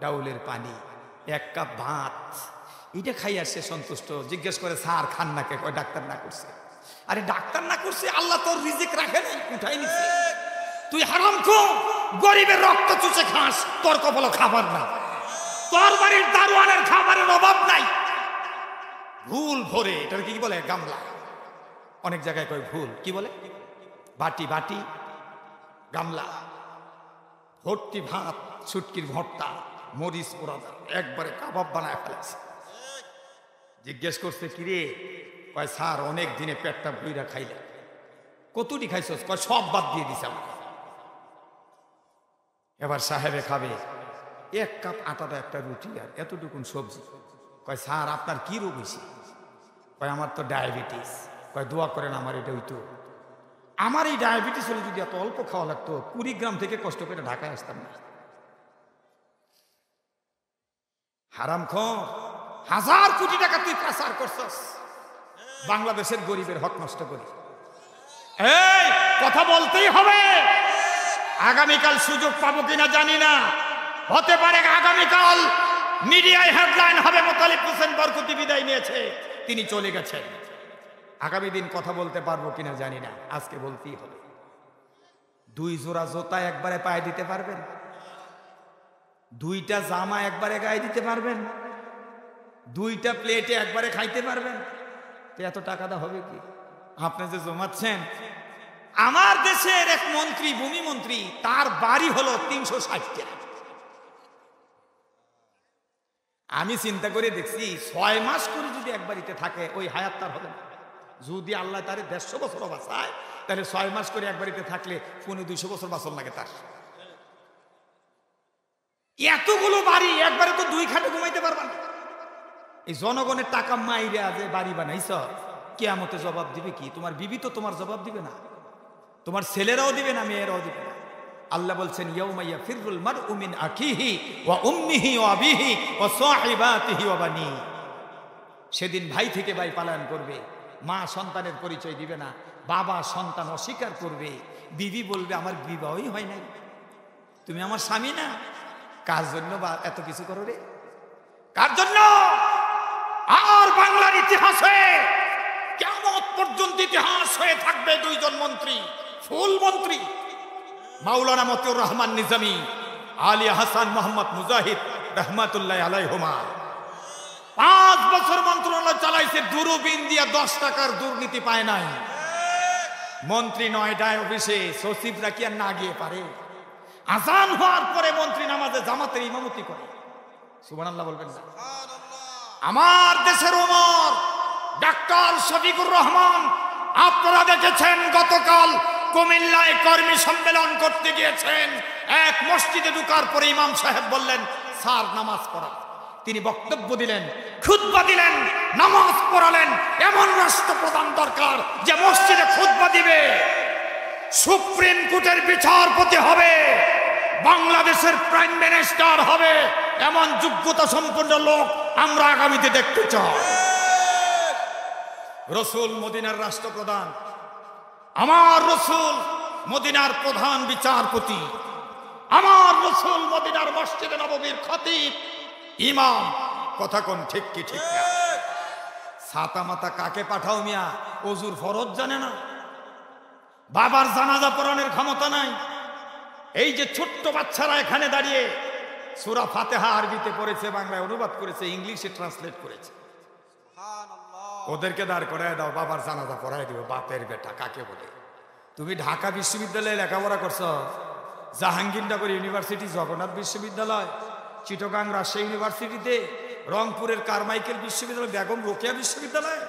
S1: ডাউলের পানি, এক কাপ ভাত, এটা খাই আসছে সন্তুষ্ট। জিজ্ঞেস করে স্যার খান না কে? কয় ডাক্তার না করছে। আরে ডাক্তার না করছে, আল্লাহ তোর রিজিক রাখে নাই, উঠাই নিছে। তুই হারাম খো, গরিবের রক্ত চুষে খাস, তোর কপালে খাবার না, তোর বাড়ির দারোয়ানের খাবারের অভাব নাই। ভুল ভরে, এটার কি বলে? গামলা। অনেক জায়গায় কয় ভুল, কি বলে? বাটি, বাটি, গামলা, ভর্তি ভাত, শুটকির ভর্তা, মরিচ পোড়াদা, একবারে কাবাব বানায় ফেলেছে। জিজ্ঞেস করছে কিরে? কয় স্যার অনেক দিনে পেটটা ভুইরা খাইলে। কতটি খাইছস? কয় সব বাদ দিয়ে দিছে আমাকে। এবার সাহেবে খাবে, এক কাপ আটাটা একটা রুটি আর এতটুকুন সবজি। কয় স্যার আপনার কি রোগ হয়েছে? কয় আমার তো ডায়াবেটিস। কয় দোয়া করেন আমার এটা হইতো। আমার এই ডায়াবেটিস হলে যদি এত অল্প খাওয়া লাগতো, কুড়িগ্রাম থেকে কষ্ট করে ঢাকায় আসতাম না। হারামখোর, 1000 কোটি টাকা তুই পাচার করছস, বাংলাদেশের গরিবের হক নষ্ট করি। এই কথা বলতেই হবে। আগামীকাল সুযোগ পাবো কিনা জানি না, হতে পারে আগামীকাল মিডিয়ায় হেডলাইন হবে মোতালিব হোসেন বরকতি বিদায় নিয়েছে, তিনি চলে গেছেন। আগামী দিন কথা বলতে পারবো কিনা জানি না, আজকে বলতেই হবে। 2 জোড়া জুতা একবারে পায়ে দিতে পারবেন? 2টা জামা একবারে গায়ে দিতে পারবেন? 2টা প্লেটে একবারে খাইতে পারবেন? তো এত টাকা দা হবে কি? আপনি যে জমাচ্ছেন। আমার দেশের এক মন্ত্রী, ভূমি মন্ত্রী, তার বাড়ি হলো 360 টাকা। আমি চিন্তা করে দেখছি 6 মাস করে যদি এক বাড়িতে থাকে, ওই হায়াত তার হবে না। যদি আল্লাহ তারে 150 বছর বাঁচায়, তাহলে 6 মাস করে এক বাড়িতে থাকলে 200 বছর বাঁচন লাগে তার। এতগুলো বাড়ি একবারে তো 2 খাটে ঘুমাইতে পারবা না। এই জনগণের টাকা মাইরা যে বাড়ি বানাইছ, কিয়ামতে জবাব দিবে কি? তোমার বিবি তো তোমার জবাব দিবে না, তোমার ছেলেরাও দিবে না, মেয়েরাও দিবে না। আল্লাহ বলছেন ইয়াউমা ইয়াফিরুল মারউ মিন আখিহি ওয়া উম্মিহি ওয়া আবিহি ওয়া সাহিবাতিহি ওয়া বানি। সেদিন ভাই থেকে ভাই পালায়ন করবে, মা সন্তানের পরিচয় দিবে না, বাবা সন্তান অস্বীকার করবে, বিবি বলবে আমার বিবাহই হয় নাই, তুমি আমার স্বামী না, কার জন্য এত কিছু করো রে? কার জন্য? আর বাংলার ইতিহাসে কিয়ামত পর্যন্ত ইতিহাস হয়ে থাকবে 2 জন মন্ত্রী, ফুল মন্ত্রী, মাওলানা মতিউর রহমান নিজামী, আলিয়া হাসান মোহাম্মদ মুজাহিদ রহমাতুল্লাহ আলাইহুমা। 5 বছর মন্ত্রণালয় চালাইছে, দূরবীন দিয়া 10 টাকার দুর্নীতি পায় নাই। মন্ত্রী 9টায় অফিসে, সচিবরা কি আর না গিয়ে পারে? আজান হওয়ার পরে মন্ত্রী নামাজে জামাতের ইমামতি করে। সুবহানাল্লাহ বলবেন না? আমার দেশের ওমর ডাক্তার শফিকুর রহমান, আপনারা দেখেছেন গতকাল কুমিল্লায় কর্মী সম্মেলন করতে গিয়েছেন, এক মসজিদে ঢোকার পরে ইমাম সাহেব বললেন স্যার নামাজ পড়া। তিনি বক্তব্য দিলেন, খুতবা দিলেন, নামাজ পড়ালেন। এমন রাষ্ট্রপ্রধান দরকার যে মসজিদে খুতবা দিবে, সুপ্রিম কোর্টের বিচারপতি হবে, বাংলাদেশের প্রাইম মিনিস্টার হবে। এমন যোগ্যতা সম্পন্ন লোক আমরা আগামীতে দেখতে চাই। রসুল মদিনার রাষ্ট্রপ্রধান, আমার রসুল মদিনার প্রধান বিচারপতি, আমার রসুল মদিনার মসজিদে নববীর খতিব, ইমাম। কথা কোন ঠিক কি ঠিক না? ছাতা মাতা কাকে পাঠাও মিয়া? ওজুর ফরজ জানে না, বাবার জানাজা পড়ানোর ক্ষমতা নাই। এই যে ছোট্ট বাচ্চারা এখানে দাঁড়িয়ে সূরা ফাতিহা আরবিতে পড়েছে, বাংলায় অনুবাদ করেছে, ইংলিশে ট্রান্সলেট করেছে, ওদেরকে দাঁড় করায় দাও, বাবার জানাজা পড়ায় দিও। বাপের বেটা কাকে বলে? তুমি ঢাকা বিশ্ববিদ্যালয়ে লেখাপড়া করছো, জাহাঙ্গীরনগর ইউনিভার্সিটি, জগন্নাথ বিশ্ববিদ্যালয়, চিটাগাং রাজশাহী ইউনিভার্সিটিতে, রংপুরের কারমাইকেল বিশ্ববিদ্যালয়, বেগম রোকেয়া বিশ্ববিদ্যালয়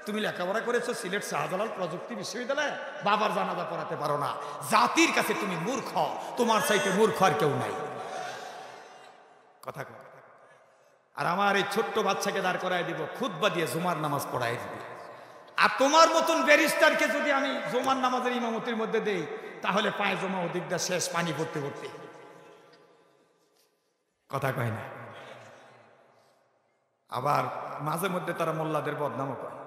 S1: তুমি লেখাপড়া করেছো, সিলেট শাহজালাল প্রযুক্তি বিশ্ববিদ্যালয়ে বাবার জানাজা পড়াতে পারো না। জাতির কাছে তুমি মূর্খ, তোমার চাইতে মূর্খ আর কেউ নাই। কথা কয়। আর আমার এই ছোট্ট বাচ্চাকে দাঁড় করায় দিব, খুতবা দিয়ে জুমার নামাজ পড়াই দিবে। আর তোমার মতন ব্যারিস্টারকে যদি আমি জুমার নামাজের ইমামতির মধ্যে দেই, তাহলে পায়ে জমা ওদিকটা শেষ, পানি পড়তে পড়তে। কথা কয় না? আবার মাঝে মধ্যে তারা মোল্লাদের বদনামও কয়।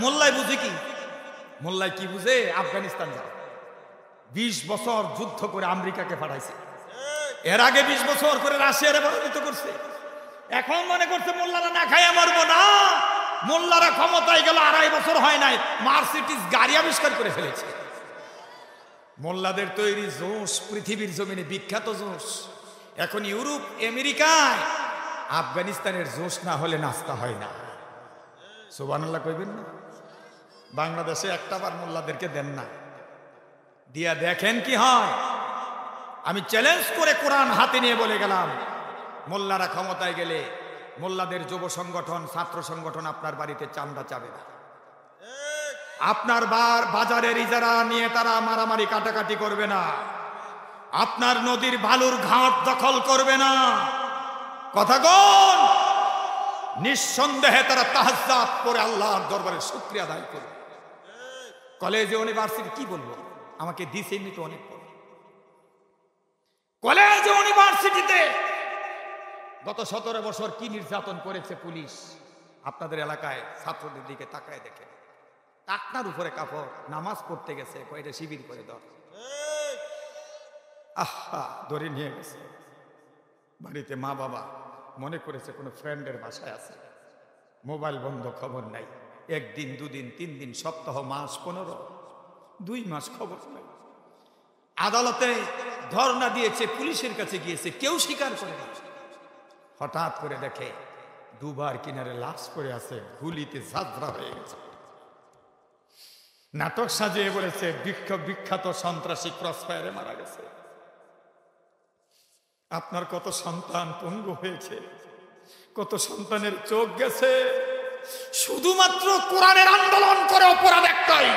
S1: মোল্লাই বুঝে কি? মোল্লাই কি বুঝে? আফগানিস্তান যাও, 20 বছর যুদ্ধ করে আমেরিকাকে পাঠাইছে, এর আগে 20 বছর করে রাশিয়ারে পরাজিত করছে। এখন মনে করছে মোল্লারা না খাইয়া মারবো না। মোল্লারা ক্ষমতায় গেল 2.5 বছর হয় নাই, মার্সিডিজ গাড়ি আবিষ্কার করে ফেলেছে। মোল্লাদের তৈরি জোশ পৃথিবীর জমিনে বিখ্যাত জোশ। এখন ইউরোপ আমেরিকায় আফগানিস্তানের জোশ না হলে নাস্তা হয় না। সুবহানাল্লাহ কইবেন না? বাংলাদেশে একটাবার মোল্লাদেরকে দেন না, দিয়া দেখেন কি হয়। আমি চ্যালেঞ্জ করে কোরআন হাতে নিয়ে বলে গেলাম, মোল্লারা ক্ষমতায় গেলে মোল্লাদের যুব সংগঠন, ছাত্র সংগঠন আপনার বাড়িতে চান্দা চাবে না। আপনার বাজারের ইজারা নিয়ে তারা মারামারি কাটাকাটি করবে না। আপনার নদীর বালুর ঘাট দখল করবে না। কথা কোন? নিঃসন্দেহে তারা তাহাজ্জুদ পড়ে আল্লাহর দরবারে শুকরিয়া আদায় করবে। কলেজে ইউনিভার্সিটি কি বলবো, আমাকে দিছে এমনি তো অনেক। কলেজ ইউনিভার্সিটিতে গত 17 বছর কি নির্যাতন করেছে পুলিশ, আপনাদের এলাকায় ছাত্রদের দিকে তাকায় দেখে। টাকনার উপরে কাপড়, নামাজ পড়তে গেছে, কয়টা শিবির করে ধর, আহা ধরে নিয়ে গেছে। বাড়িতে মা বাবা মনে করেছে কোনো ফ্রেন্ডের বাসায় আছে, মোবাইল বন্ধ, খবর নাই। 1 দিন 2 দিন 3 দিন, সপ্তাহ, মাস, 15, 2 মাস খবর নাই। আদালতে ধর্ণা দিয়েছে, পুলিশের কাছে গিয়েছে, কেউ স্বীকার করে না। হঠাৎ করে দেখে দুবার কিনারে লাশ পড়ে আছে, গুলিতে ঝাঁঝরা হয়ে গেছে। নাটক সাজিয়ে বলেছে বিখ্যাত সন্ত্রাসী ক্রসফায়ারে মারা গেছে। আপনার কত সন্তান পঙ্গু হয়েছে, কত সন্তানের চোখ গেছে, শুধুমাত্র কোরআনের আন্দোলন করে। অপরাধ একটাই,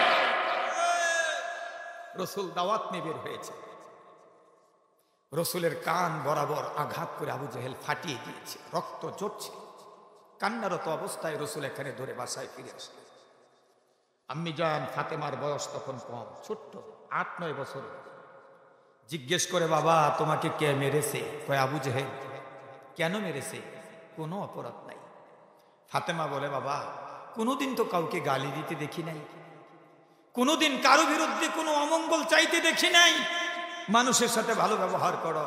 S1: রসুল দাওয়াত নিয়ে বের হয়েছে, রসুলের কান বরাবর আঘাত করে আবু জেহেল ফাটিয়ে দিয়েছে, রক্ত ঝরছে। কান্নারত অবস্থায় রসুল এখানে ধরে বাসায় ফিরে আসে। আম্মি জান ফাতেমার বয়স তখন কম, ছোট্ট, 8-9 বছর। জিজ্ঞেস করে, বাবা তোমাকে কে মেরেছে? কয় আবু জেহেল। কেন মেরেছে? কোনো অপরাধ নাই। ফাতেমা বলে, বাবা কোনোদিন তো কাউকে গালি দিতে দেখি নাই, কোনোদিন কারো বিরুদ্ধে কোনো অমঙ্গল চাইতে দেখি নাই। মানুষের সাথে ভালো ব্যবহার করো,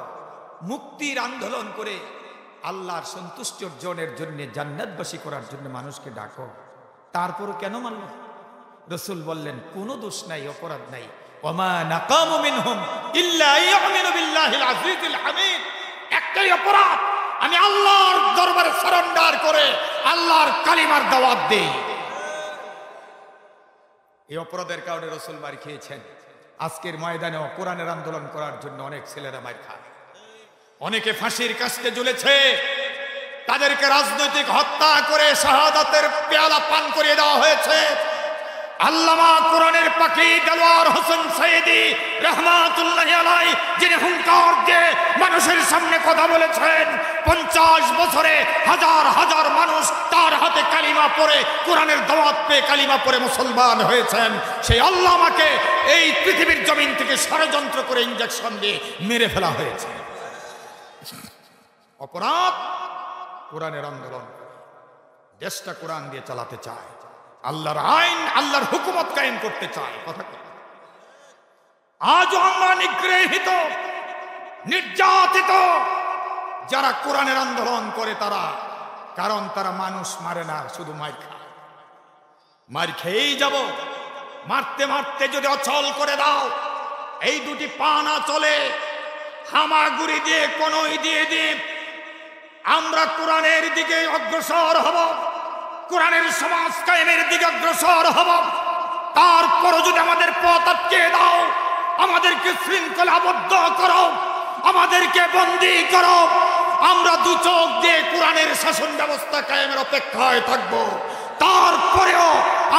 S1: মুক্তির আন্দোলন করে আল্লাহর সন্তুষ্টি অর্জনের জন্য, জান্নাতবাসী করার জন্য মানুষকে ডাকো, তারপরও কেন মানল? রসুল বললেন, কোনো দোষ নাই, অপরাধ নাই। ওমা নাকামু মিনহুম ইল্লা ইউমিনু বিল্লাহিল আজিজিল হামিদ। একটাই অপরাধ, আমি আল্লাহর দরবারে সারেন্ডার করে আল্লাহর কালিমার দাওয়াত দেই। এই অপরাধের কারণে রসুল মার খেয়েছেন। আজকের ময়দানে কোরআনের আন্দোলন করার জন্য অনেক ছেলেরা মার খায়, অনেকে ফাঁসির কাস্তে ঝুলেছে, তাদেরকে রাজনৈতিক হত্যা করে শাহাদাতের পেয়ালা পান করিয়ে দেওয়া হয়েছে। আল্লামা কোরআনের পাখি দেলোয়ার হোসেন সাইদি রাহমাতুল্লাহি আলাইহি, যিনি হুঙ্কার দিয়ে মানুষের সামনে কথা বলেছেন 50 বছরে হাজার হাজার মানুষ তার হাতে কালিমা পড়ে কোরআনের দাওয়াত পেয়ে কালিমা পড়ে মুসলমান হয়েছেন। সেই আল্লাহ আমাকে এই পৃথিবীর জমিন থেকে ষড়যন্ত্র করে ইনজেকশন দিয়ে মেরে ফেলা হয়েছে। অপরাধ কোরআনের আন্দোলন, দেশটা কোরআন দিয়ে চালাতে চায়, আল্লাহর আইন আল্লাহর হুকুমত কায়েম করতে চায়। কথা আজও আমরা নিগৃহীত, নির্যাতিত যারা কোরআনের আন্দোলন করে তারা, কারণ তারা মানুষ মারে না, শুধু মার খায়। মার খেয়েই যাব, মারতে মারতে যদি অচল করে দাও, এই দুটি পা না চলে, হামাগুড়ি দিয়ে কনই দিয়ে দিয়ে আমরা কোরআনের দিকে অগ্রসর হব, কোরআনের সমাজ কায়েমের দিকে অগ্রসর হব। তারপরও যদি আমাদের পথ আটকে দাও, আমাদেরকে শৃঙ্খলাবদ্ধ করো, আমাদেরকে বন্দী করো, আমরা দু চোখ দিয়ে কোরআনের শাসন ব্যবস্থা কায়েমের অপেক্ষায় থাকব। তারপরেও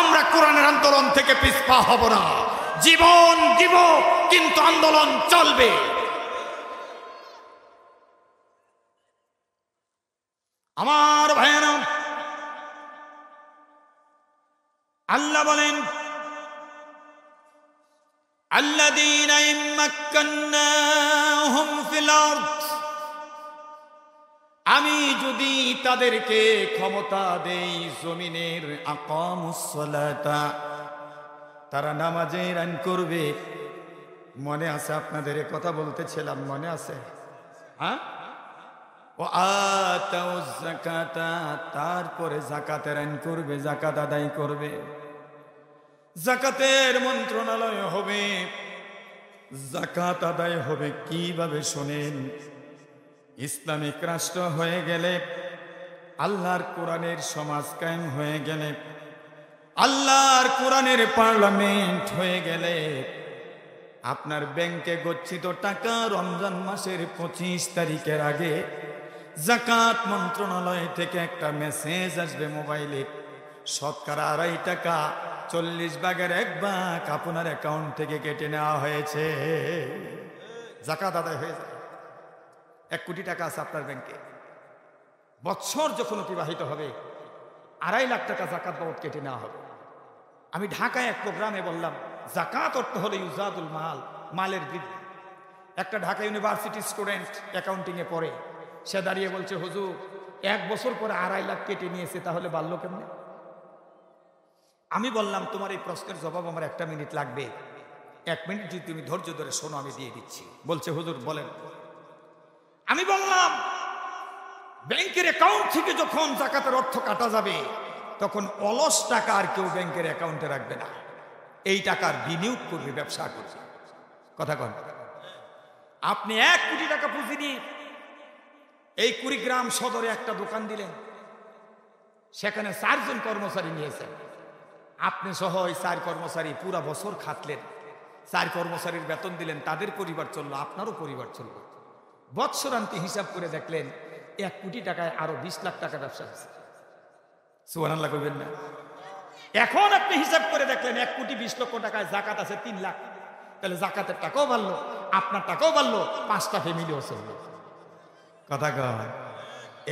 S1: আমরা কোরআনের আন্দোলন থেকে পিছপা হব না। জীবন দিব, কিন্তু আন্দোলন চলবে। আমার ভাইয়েরা, আল্লাহ বলেন আল্লাযীনা ইম্মাক্কান্নাহুম ফিল আরদ, আমি যদি তাদেরকে ক্ষমতা দেই জমিনের, আকামুস সালাতা, তারা নামাজের আইন করবে। মনে আছে আপনাদের কথা বলতেছিলাম, মনে আছে? হ্যাঁ, ও আতাউজ যাকাতা, তারপরে যাকাতের আইন করবে, যাকাত আদায় করবে। যাকাতের মন্ত্রণালয় হবে, যাকাত আদায় হবে কিভাবে শোনেন। ইসলামিক রাষ্ট্র হয়ে গেলে, আল্লাহর কোরআনের সমাজ কায়েম হয়ে গেলে, আল্লাহর কোরআনের পার্লামেন্ট হয়ে গেলে, আপনার ব্যাংকে গচ্ছিত টাকা রমজান মাসের 25 তারিখের আগে যাকাত মন্ত্রণালয় থেকে একটা মেসেজ আসবে মোবাইলে, শতকরা 2.5 টাকা 40 ভাগের 1 ভাগ আপনার অ্যাকাউন্ট থেকে কেটে নেওয়া হয়েছে। যাকাত আদায় হয়ে যায়। 1 কোটি টাকা আছে আপনার ব্যাংকে, বছর যখন অতিবাহিত হবে 2.5 লাখ টাকা যাকাত বাবদ কেটে নেওয়া হবে। আমি ঢাকায় এক প্রোগ্রামে বললাম, যাকাত অর্থ হলো ইউজাদুল মাল, মালের বৃদ্ধি। একটা ঢাকা ইউনিভার্সিটি স্টুডেন্ট অ্যাকাউন্টিংয়ে পড়ে, সে দাঁড়িয়ে বলছে, হুজুর 1 বছর পরে 2.5 লাখ কেটে নিয়েছে, তাহলে বাড়লো কেমনে? আমি বললাম, তোমার এই প্রশ্নের জবাব আমার 1 মিনিট লাগবে, 1 মিনিট যদি তুমি ধৈর্য ধরে শোনো, আমি দিয়ে দিচ্ছি। বলছে, হুজুর বলেন। আমি বললাম, ব্যাংকের অ্যাকাউন্ট থেকে যখন যাকাতের অর্থ কাটা যাবে, তখন অলস টাকা আর কেউ ব্যাংকের অ্যাকাউন্টে রাখবে না, এই টাকার বিনিয়োগ করবে, ব্যবসা করবে। কথা কন, আপনি 1 কোটি টাকা পুঁজি নিয়ে এই কুড়িগ্রাম সদরে একটা দোকান দিলেন, সেখানে 4 জন কর্মচারী নিয়েছেন, আপনি সহ ওই 4 কর্মচারী পুরা বছর খাটলেন, 4 কর্মচারীর বেতন দিলেন, তাদের পরিবার চললো, আপনারও পরিবার চললো। বৎসরান্তে হিসাব করে দেখলেন 1 কোটি টাকায় আরো 20 লাখ টাকা ব্যবসা হয়েছে। সুবহানাল্লাহ কইবেন না? এখন আপনি হিসাব করে দেখলেন 1 কোটি 20 লক্ষ টাকায় যাকাত আছে 3 লাখ, তাহলে যাকাতের টাকাও বাড়লো, আপনার টাকাও বাড়লো, 5টা ফ্যামিলিও চললো। কথা কয়,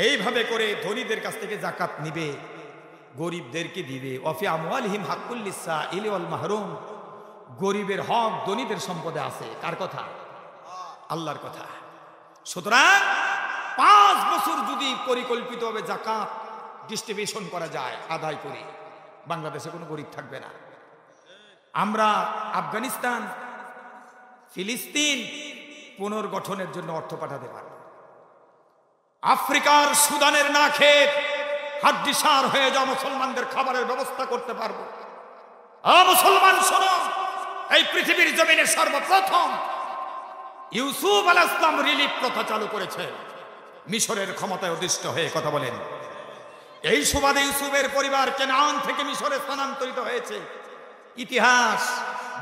S1: এইভাবে করে ধনীদের কাছ থেকে যাকাত নিবে, গরিবদেরকে দিবে। ওয়াফি আমওয়ালিহিম হাক্কুল লিসাইলি ওয়াল মাহরুম, গরিবের হক ধনীদের সম্পদে আছে। কার কথা? আল্লাহর কথা। সুতরাং 5 বছর যদি পরিকল্পিতভাবে যাকাত ডিস্ট্রিবিউশন করা যায়, আদায় করে, বাংলাদেশে কোনো গরিব থাকবে না। আমরা আফগানিস্তান, ফিলিস্তিন পুনর্গঠনের জন্য অর্থ পাঠাতে পারব। আফ্রিকার সুদানের না খেয়ে হাড্ডিসার হয়ে যাওয়া মুসলমানদের খাবারের ব্যবস্থা করতে পারবো। মুসলমান শোনো, এই পৃথিবীর জমিনে সর্বপ্রথম ইউসুফ আলাইহিস সালাম রিলিফ প্রথা চালু করেছে, মিশরের ক্ষমতায় অধিষ্ঠ হয়ে। কথা বলেন, এই সুবাদে ইউসুফের পরিবার কেনান থেকে মিশরে স্থানান্তরিত হয়েছে। ইতিহাস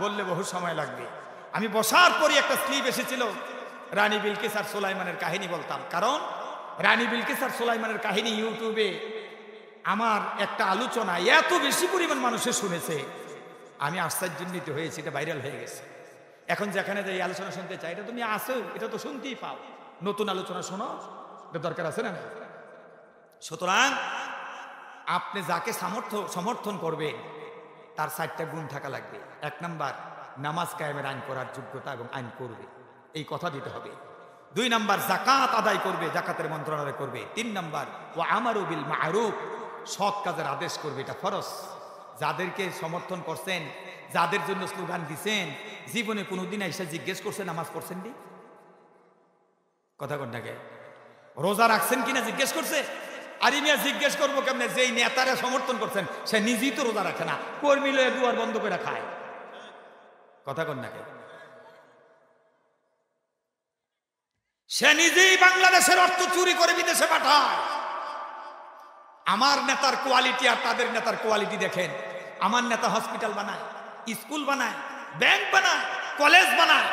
S1: বললে বহু সময় লাগবে। আমি বসার পরই একটা স্লিপ এসেছিল, রানী বিলকিস আর সুলাইমানের কাহিনী বলতাম, কারণ রানী বিলকিস আর সুলাইমানের কাহিনী ইউটিউবে আমার একটা আলোচনা এত বেশি পরিমাণ মানুষে শুনেছে, আমি আশ্চর্যান্বিত হয়েছি, এটা ভাইরাল হয়ে গেছে। এখন যেখানে যাই আলোচনা শুনতে চাই, এটা তুমি আসো, এটা তো শুনতেই পাও, নতুন আলোচনা শোনো, দরকার আছে না? সুতরাং আপনি যাকে সমর্থন করবেন তার 4টা গুণ থাকা লাগবে। 1 নাম্বার, নামাজ কায়েমের আইন করার যোগ্যতা এবং আইন করবে, এই কথা দিতে হবে। 2 নাম্বার, যাকাত আদায় করবে, যাকাতের মন্ত্রণালয় করবে। 3 নাম্বার, ওয়া আমারু বিল মা'রুফ, সৎ কাজের আদেশ করবে, এটা ফরজ। যাদেরকে সমর্থন করছেন, যাদের জন্য স্লোগান দিছেন, জীবনে কোনোদিন এসে জিজ্ঞেস করছেন নামাজ পড়ছেন নি? কথা কোনটাকে? রোজা রাখছেন কিনা জিজ্ঞেস করছে? আরে মিয়া জিজ্ঞেস করবো কেমনে? যেই নেতারা সমর্থন করছেন সে নিজেই তো রোজা রাখে না, কর্মী লয়ে দুয়ার বন্ধ করে খায়। কথা কোনটাকে? সে নিজেই বাংলাদেশের অর্থ চুরি করে বিদেশে পাঠায়। আমার নেতার কোয়ালিটি আর তাদের নেতার কোয়ালিটি দেখেন। আমার নেতা হসপিটাল বানায়, স্কুল বানায়, ব্যাংক বানায়, কলেজ বানায়,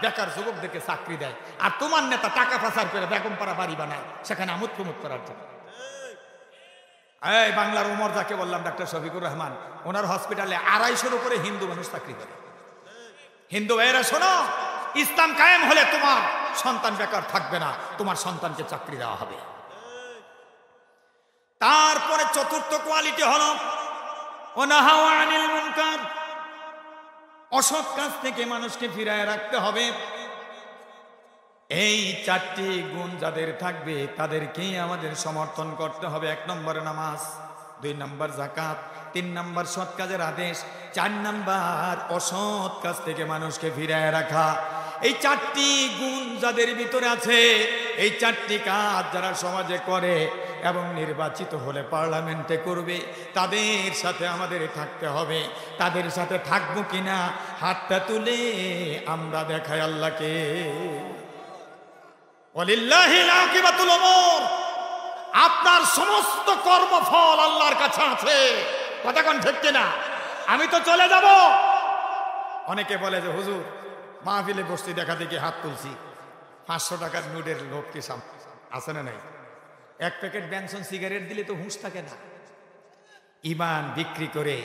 S1: বেকার যুবকদেরকে চাকরি দেয়। আর তোমার নেতা টাকা পাচার করে বেগমপাড়া বাড়ি বানায়, সেখানে আমোদ প্রমোদ করার জন্য। এই বাংলার ওমর যাকে বললাম, ডাক্তার শফিকুর রহমান, ওনার হসপিটালে 250 করে হিন্দু মানুষ চাকরি করে। হিন্দু ভাইয়েরা শোনো, ইসলাম কায়েম হলে তোমার সন্তান বেকার থাকবে না, তোমার সন্তানকে চাকরি দেওয়া হবে। তারপরে 4র্থ কোয়ালিটি হলো ওয়ানাহাউ আনিল মুনকার, অসৎ কাজ থেকে মানুষকে ফিরায় রাখতে হবে। এই 4টি গুণ যাদের থাকবে তাদেরকেই আমাদের সমর্থন করতে হবে। 1 নম্বর নামাজ, 2 নম্বর যাকাত, 3 নম্বর সৎ কাজের আদেশ, 4 নম্বর অসৎ কাজ থেকে মানুষকে ফিরায় রাখা। এই 4টি গুণ যাদের ভিতরে আছে, এই 4টি কাজ যারা সমাজে করে এবং নির্বাচিত হলে পার্লামেন্টে করবে, তাদের সাথে আমাদের থাকতে হবে। তাদের সাথে থাকবো কিনা হাতটা তুলে আমরা দেখাই আল্লাহকে। ওয়ালিল্লাহিল আকিবাতুল উমুর, আপনার সমস্ত কর্মফল আল্লাহর কাছে আছে। কথা কোন ঠিক কিনা? আমি তো চলে যাব। অনেকে বলে যে হুজুর মাহফিলে বসছি, দেখা দেখি হাত তুলছি, 500 টাকার নোটের লোক কি আছে না নাই? 1 প্যাকেট বেনসন সিগারেট দিলে তো হুঁশ থাকে না। ঈমান বিক্রি করে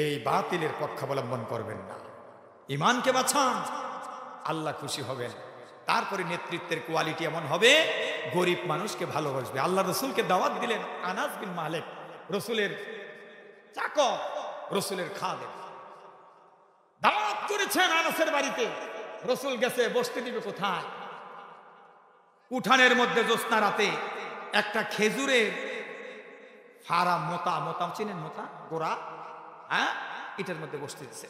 S1: এই বাতিলের পক্ষাবলম্বন করবেন না, ঈমানকে বাঁচান, আল্লাহ খুশি হবেন। তারপরে নেতৃত্বের কোয়ালিটি এমন হবে, গরিব মানুষকে ভালোবাসবে। আল্লাহ রসুলকে দাওয়াত দিলেন, আনাস বিন মালিক রসুলের চাকর, রসুলের খাদেম, দাওয়াত করেছেন আনাসের বাড়িতে। রসুল গেছে, বসতে দিবে কোথায়? উঠানের মধ্যে জ্যোৎস্না রাতে একটা খেজুরের ফাড়া, মোতা চিনেন? মোতা গোড়া, হ্যাঁ, এটার মধ্যে বসতে দিচ্ছে।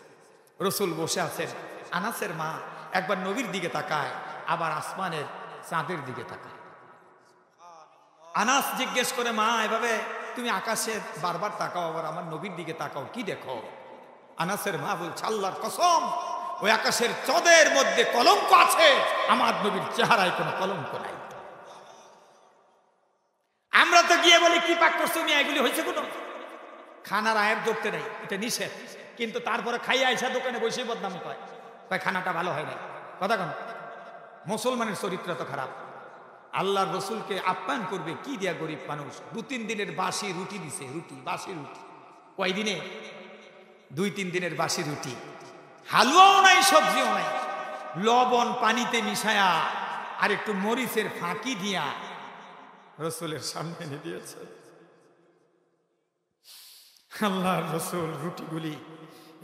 S1: রসুল বসে আছেন। আনাসের মা একবার নবীর দিকে তাকায়, আবার আসমানের চাঁদের দিকে তাকায়। আনাস জিজ্ঞেস করে, মা এভাবে তুমি আকাশে বারবার তাকাও, আবার আমার নবীর দিকে তাকাও, কি দেখো? আনাসের মা বলছে, আল্লাহর কসম, ওই আকাশের চাঁদের মধ্যে কলঙ্ক আছে, আমার নবীর চেহারায় কোনো কলঙ্ক নাই। আমরা তো গিয়ে বলি কি পাক করছো মিয়া, এগুলি হয়েছে কোনো? খানার আয়ের ধরতে নেই, এটা নিষেধ, কিন্তু তারপরে খাইয়া আইসা দোকানে বসে বদনাম কয়, খানাটা ভালো হয় না। কথা কন, মুসলমানের চরিত্র তো খারাপ। আল্লাহর রসুলকে আপ্যায়ন করবে কি দিয়া? গরিব মানুষ 2-3 দিনের বাসি রুটি দিছে, বাসি রুটি। কয় দিনে? 2-3 দিনের বাসি রুটি, হালুয়াও নাই, সবজিও নাই, লবণ পানিতে মিশায়া আর একটু মরিচের ফাঁকি দিয়া রসুলের সামনে এনে দিয়েছে। আল্লাহর রসুল রুটিগুলি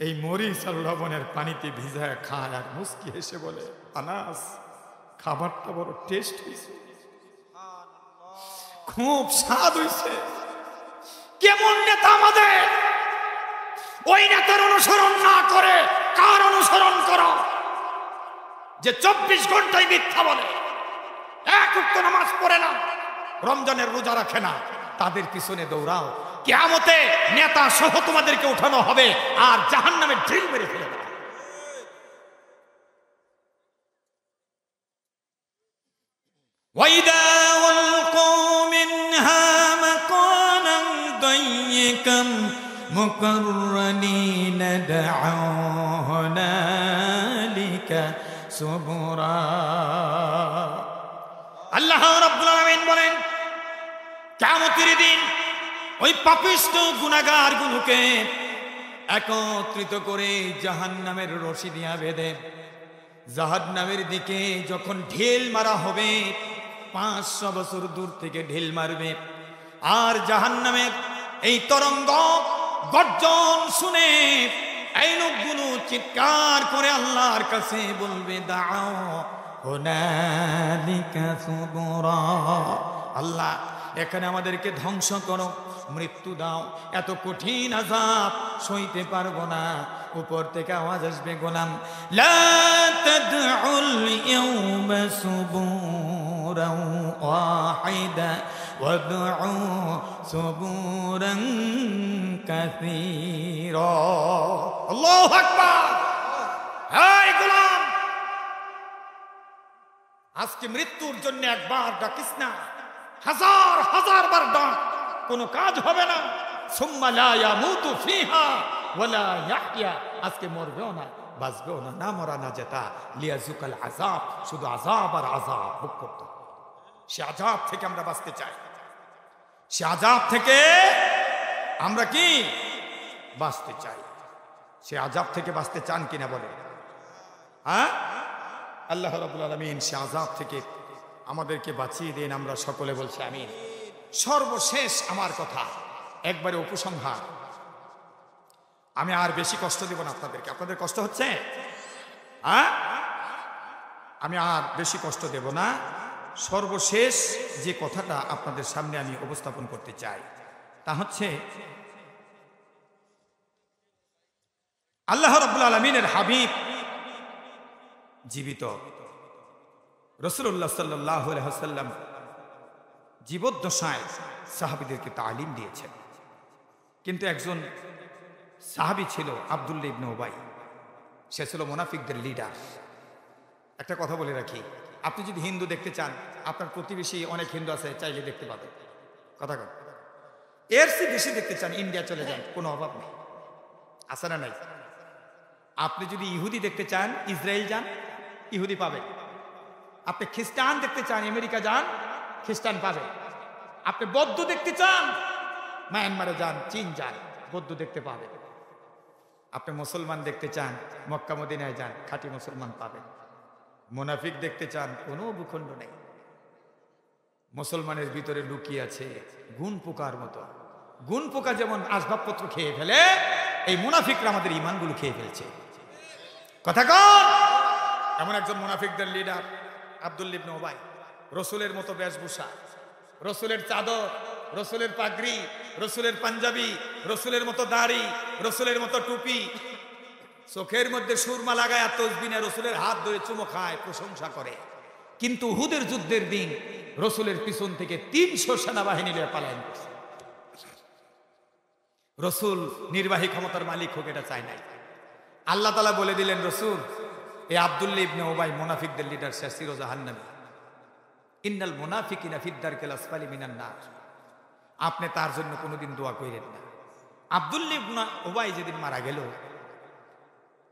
S1: এই মরিচ আর লবণের পানিতে ভিজায় খায় আর মুস্কি হেসে বলে, আনাস খাবারটা বড় টেস্ট হয়েছে, খুব স্বাদ হয়েছে। কেমন নেতা আমাদের! ওই নেতার অনুসরণ না করে কার অনুসরণ করো? যে 24 ঘন্টায় মিথ্যা বলে, 1 ওয়াক্ত নামাজ পড়ে না, রমজানের রোজা রাখে না, তাদের পিছনে দৌড়াও। কিয়ামতে নেতা সহ তোমাদেরকে উঠানো হবে আর জাহান্নামে ঢিল মেরে ফেলে দেওয়া। ওয়াইদা উলকু মিনহা মাকানান দাইয়িকাম মুকাররানিনা দা'উ হুনালিকা সুবুরা। আল্লাহ রাব্বুল আলামিন বলেন, কিয়ামতের দিন ওই পাপিষ্ঠ গুনাহগার গুলোকে একত্রিত করে জাহান্নামের রশি দিয়া বেঁধে জাহান্নামের দিকে যখন ঢিল মারা হবে, 500 বছর দূর থেকে ঢিল মারবে, আর জাহান্নামের এই তরঙ্গ গর্জন শুনে এই লোকগুলো চিৎকার করে আল্লাহর কাছে বলবে, দাও হুনালিকা সুবুরা, আল্লাহ এখানে আমাদেরকে ধ্বংস করো, মৃত্যু দাও, এত কঠিন আযাব সইতে পারবো না। উপর থেকে আওয়াজ আসবে, গোলাম লা তাদউল ইয়াওমা সুবুরান ওয়াহিদা ওয়াদউ সুবুরান কাসীরা। আল্লাহু আকবার। এই গোলাম, আজকে মৃত্যুর জন্য একবার ডাকিস না, হাজার হাজার বার ডাক, কোনো কাজ হবে না। সুম্মা লা ইয়ামুতু ফিহা ওয়ালা ইয়াহইয়া, আজকে মরবেও না বাঁচবেও না, না মরা না যেতা, লিয়াজুকাল আযাব, শুধু আযাব আর আযাব ভোগ করতে। সে আযাব থেকে আমরা বাঁচতে চাই, সে আযাব থেকে আমরা কি বাঁচতে চাই। সে আযাব থেকে বাঁচতে চান কিনা বলে? হ্যাঁ, আল্লাহ রাব্বুল আলামিন সে আযাব থেকে আমাদেরকে বাঁচিয়ে দেন, আমরা সকলে বলছি আমিন। সর্বশেষ আমার কথা, একবারে উপসংহার, আমি আর বেশি কষ্ট দেব না আপনাদেরকে। আপনাদের কষ্ট হচ্ছে? হ্যাঁ, আমি আর বেশি কষ্ট দেব না। সর্বশেষ যে কথাটা আপনাদের সামনে আমি উপস্থাপন করতে চাই তা হচ্ছে, আল্লাহ রাব্বুল আলামিনের হাবিব জীবিত, রাসূলুল্লাহ সাল্লাল্লাহু আলাইহি ওয়াসাল্লাম জীবদ্দশায় সাহাবীদেরকে তালিম দিয়েছেন। কিন্তু একজন সাহাবী ছিল আব্দুল্লাহ ইবনে উবাই, সে ছিল মুনাফিকদের লিডার। একটা কথা বলে রাখি, আপনি যদি হিন্দু দেখতে চান, আপনার প্রতিবেশী অনেক হিন্দু আছে, চাইলে দেখতে পাবেন। কথা কন, এর চেয়ে বেশি দেখতে চান, ইন্ডিয়া চলে যান, কোনো অভাব নেই, আছে না নাই? আপনি যদি ইহুদি দেখতে চান, ইসরায়েল যান, ইহুদি পাবেন। আপনি খ্রিস্টান দেখতে চান, আমেরিকা যান, খ্রিস্টান পাবেন। আপনি বৌদ্ধ দেখতে চান, মায়ানমারে যান, চীন যান, বৌদ্ধ দেখতে পাবেন। আপনি মুসলমান দেখতে চান, মক্কা মদিনায় যান, খাঁটি মুসলমান পাবেন। মুনাফিক দেখতে চান, কোনো ভূখণ্ড নেই। মুসলমানের ভিতরে লুকিয়ে আছে গুণ পোকার মতো। গুণ পোকা যেমন আসবাবপত্র খেয়ে ফেলে, এই মুনাফিকরা আমাদের ইমানগুলো খেয়ে ফেলছে। কথা কন। এমন একজন মুনাফিকদের লিডার আব্দুল্লাহ ইবনে উবাই, রসুলের মতো বেশভূষা, রসুলের চাদর, রসুলের পাগড়ি, রসুলের পাঞ্জাবি, রসুলের মতো দাড়ি, রসুলের মতো টুপি, চোখের মধ্যে সুরমা লাগায় তসবিনে রসুলের হাত ধরে চুমো খায়, প্রশংসা করে। কিন্তু উহুদের যুদ্ধের দিন রসুলের পিছন থেকে 300 সেনাবাহিনী নিয়ে পালায়ন করছে। রসুল নির্বাহী ক্ষমতার মালিক হোক, এটা চায় নাই। আল্লাহ তাআলা বলে দিলেন, রসুল এই আব্দুল্লাহ ইবনে উবাই মুনাফিকদের লিডার, সে চির জাহান্নামী। ইন্নাল মুনাফিকিনা ফিদ দারকিল আসফালি মিনান নার। আপনি তার জন্য কোনোদিন দোয়া করেন না। আব্দুল্লাহ ইবনে উবাই যেদিন মারা গেল,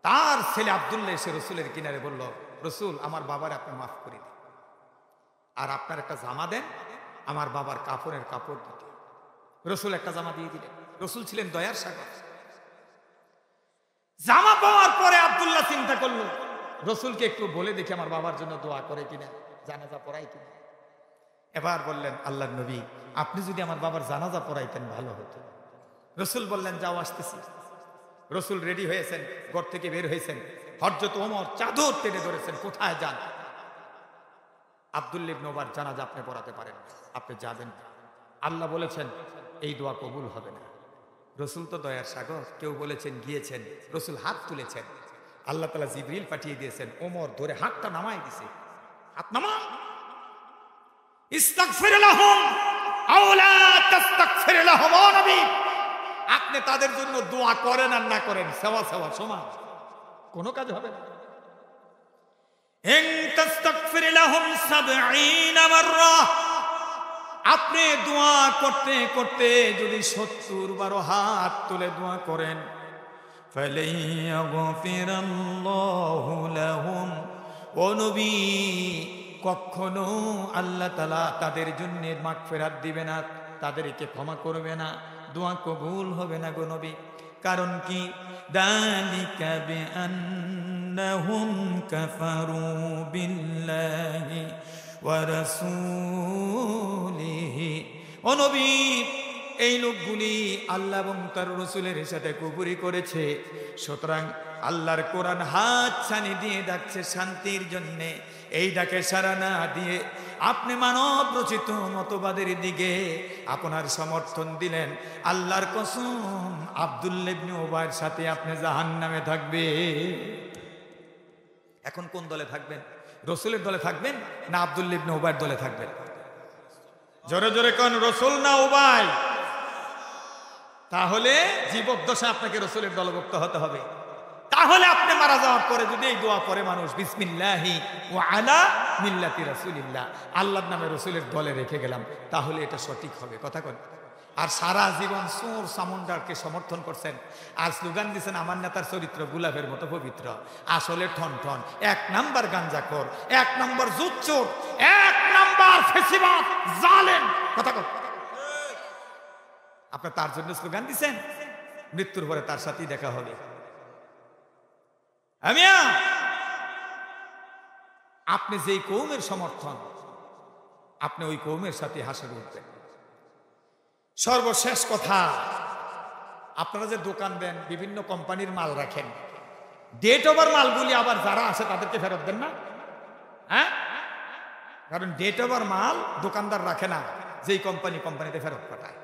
S1: তার ছেলে আব্দুল্লাহ এসে রসুলের কিনারে বলল, রসুল আমার বাবার আপনি মাফ করে দিন, আর আপনার একটা জামা দেন, আমার বাবার কাফনের কাপড় দিতে। রসুল একটা জামা দিয়ে দিলেন। রসুল ছিলেন দয়ার সাগর। জামা পাওয়ার পরে আব্দুল্লাহ চিন্তা করলো, রসুলকে একটু বলে দেখি আমার বাবার জন্য দোয়া করে কিনা, জানাজা পড়াই কিনা। এবার বললেন, আল্লাহর নবী আপনি যদি আমার বাবার জানাজা পড়াইতেন ভালো হতো। রসুল বললেন, যাও আসতেছি। রসুল রেডি হয়েছেন, ঘর থেকে বের হয়েছেন। হযরত ওমর চাদর টেনে ধরেছেন, কোথায় যান? আব্দুল্লাহ ইবনে উবার জানাজা আপনি পড়াতে পারেন, আপনি যাবেন না। আল্লাহ বলেছেন এই দোয়া কবুল হবে না। রসুল তো দয়ার সাগর, কেউ বলেছেন গিয়েছেন, রসুল হাত তুলেছেন, আল্লাহ তাআলা জিবরিল পাঠিয়ে দিয়েছেন, ওমর ধরে হাতটা নামাই দিছে, হাত নামা, ইস্তাগফির লাহুম আও লা তাস্তাগফির লাহুম। ও নবী, আপনি তাদের জন্য দোয়া করেন আর না করেন, সেবা সেবা সমান, কোনো কাজ হবে না। ইন তাস্তাগফির লাহুম 70 মাররা, আপনি দোয়া করতে করতে যদি 70 হাত তুলে দোয়া করেন, ফালাইয়াগফিরাল্লাহু লাহুম, ও নবী কখনো আল্লাহ তাআলা তাদের জন্য মাগফিরাত দিবে না, তাদেরকে ক্ষমা করবে না, দোয়া কবুল হবে না গো নবী। কারণ কি? দালিকা বিআন আন্নাহুম কাফারু বিল্লাহি ওয়া রাসূলিহি। ও নবী, এই লোকগুলি আল্লাহ এবং তার রাসূলের সাথে কুফরি করেছে, সুতরাং আল্লাহর কোরআন হাত ছানি দিয়ে ডাকছে শান্তির জন্য। এই ডাকে সাড়া না দিয়ে আপনি মানব রচিত মতবাদের দিকে আপনার সমর্থন দিলেন। আল্লাহর কসম, আব্দুল্লাহ ইবনে উবাইর সাথে আপনি জাহান্নামে থাকবে। এখন কোন দলে থাকবেন? রাসূলের দলে থাকবেন না আব্দুল্লাহ ইবনে উবাইর দলে থাকবেন? জোরে জোরে কোন, রাসূল না উবাই? তাহলে জীবদ্দশা আপনাকে রাসূলের দলভুক্ত হতে হবে। তাহলে আপনি মারা যাওয়ার পরে যদি এই দোয়া পড়ে মানুষ, বিসমিল্লাহি ওয়া আলা মিল্লাতি রাসূলিল্লাহ, আল্লাহর নামে রাসূলের দলে রেখে গেলাম, তাহলে এটা সঠিক হবে। কথা কন। আর সারা জীবন চোর চামুন্ডারকে সমর্থন করছেন আর স্লোগান দিচ্ছেন আমার নেতার চরিত্র গোলাপের মতো পবিত্র, আসলে ঠন ঠন, 1 নাম্বার গাঞ্জাখোর, 1 নাম্বার জুচ্চোর, 1 নাম্বার ফেসিবাদ জালেম। কথা কন। আপনি তার জন্য স্লোগান দিচ্ছেন, মৃত্যুর পরে তার সাথেই দেখা হবে। আমিয়া, আপনি যেই কওমের সমর্থন, আপনি ওই কওমের সাথে হাসরে উঠবেন। সর্বশেষ কথা, আপনারা যে দোকান দেন, বিভিন্ন কোম্পানির মাল রাখেন, ডেট ওভার মালগুলি আবার যারা আসে তাদেরকে ফেরত দেন না? হ্যাঁ, কারণ ডেট ওভার মাল দোকানদার রাখে না, যেই কোম্পানিতে ফেরত পাঠায়।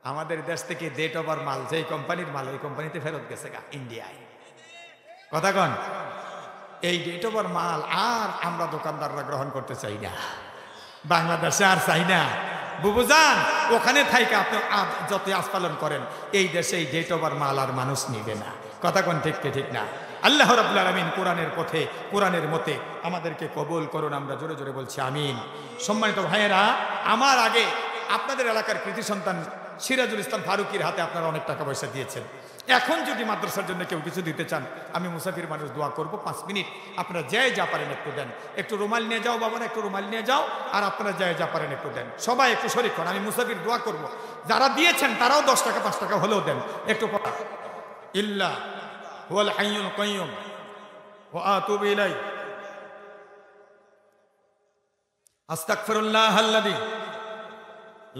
S1: আমাদের দেশ থেকে ডেট ওভার মাল যেই কোম্পানির মাল ওই কোম্পানিতে ফেরত গেছে গা ইন্ডিয়ায়। কথা কন। এই ডেট ওভার মাল আর আমরা দোকানদাররা গ্রহণ করতে চাই না, বাংলাদেশে আর চাই না। বুবুজান, ওখানে থাইকে আপনি যত আজ পালন করেন, এই দেশে এই ডেট ওভার মাল আর মানুষ নিবে না। কথা কোন, ঠিক কি ঠিক না? আল্লাহ রাব্বুল আলামিন কোরআনের পথে, কোরআনের মতে আমাদেরকে কবুল করুন। আমরা জোরে জোরে বলছি আমিন। সম্মানিত ভাইয়েরা, আমার আগে আপনাদের এলাকার কৃতি সন্তান সিরাজুল ইসলাম ফারুকির হাতে আপনারা অনেক টাকা পয়সা দিয়েছেন। এখন যদি মাদ্রাসার জন্য কেউ কিছু দিতে চান, আমি মুসাফির মানুষ, দোয়া করব 5 মিনিট। আপনারা যাই যা পারেন একটু দেন। একটু রুমাল নিয়ে যাও বাবা, একটু রুমাল নিয়ে যাও, আর আপনারা যাই যা পারেন একটু দেন। সবাই একটু শরীক হন, আমি মুসাফির দোয়া করব। যারা দিয়েছেন তারাও 10 টাকা 5 টাকা হলেও দেন একটু। ইল্লা হুয়াল হাইয়ুল কাইয়ুম ওয়া আতুবু ইলাই, আস্তাগফিরুল্লাহাল্লাযী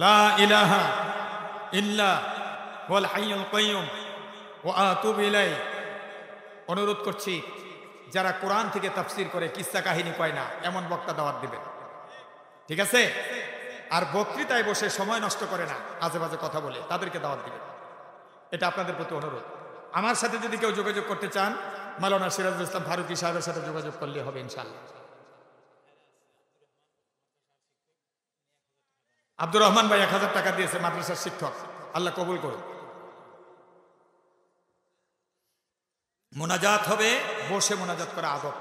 S1: লা ইলাহা ইল্লা হুয়াল হাইয়ুল কাইয়ুম ওয়া আতুবু ইলাই। অনুরোধ করছি, যারা কোরআন থেকে তাফসীর করে, কিসসা কাহিনী কয় না, এমন বক্তা দাওয়াত দিবেন। ঠিক আছে? আর বক্তৃতায় বসে সময় নষ্ট করে না, আজে বাজে কথা বলে, তাদেরকে দাওয়াত দিবেন। এটা আপনাদের প্রতি অনুরোধ। আমার সাথে যদি কেউ যোগাযোগ করতে চান, মাওলানা সিরাজুল ইসলাম ফারুকি সাহেবের সাথে যোগাযোগ করলে হবে ইনশাআল্লাহ। আব্দুর রহমান ভাই 1000 টাকা দিয়েছে, মাদ্রাসার শিক্ষক, আল্লাহ কবুল করুন। মোনাজাত হবে, বসে মোনাজাত করা আদব,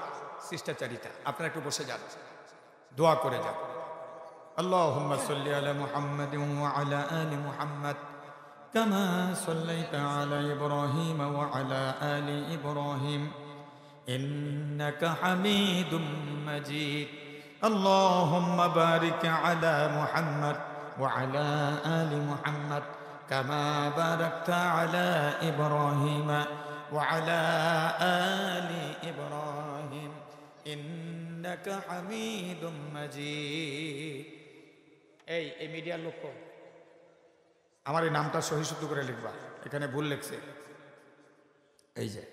S1: শিষ্টাচারিতা। আপনারা একটু বসে যান, দোয়া করে যান। আল্লাহুম্মা সাল্লি আলা মুহাম্মাদিন ওয়া আলা আলি মুহাম্মাদ কামা সাল্লাইতা আলা ইব্রাহিম ওয়া আলা আলি ইব্রাহিম ইন্নাকা হামিদুম মাজিদ। আল্লাহুম্মা বারিক আলা মুহাম্মাদ ওয়া আলা আলি মুহাম্মাদ কামা বারাকতা আলা ইব্রাহিম وعلى آل إبراهيم إنك حميد مجيد। এই মিডিয়ার লোক, আমার এই নামটা সহি শুদ্ধ করে লিখবা, এখানে ভুল লিখছে। এই যে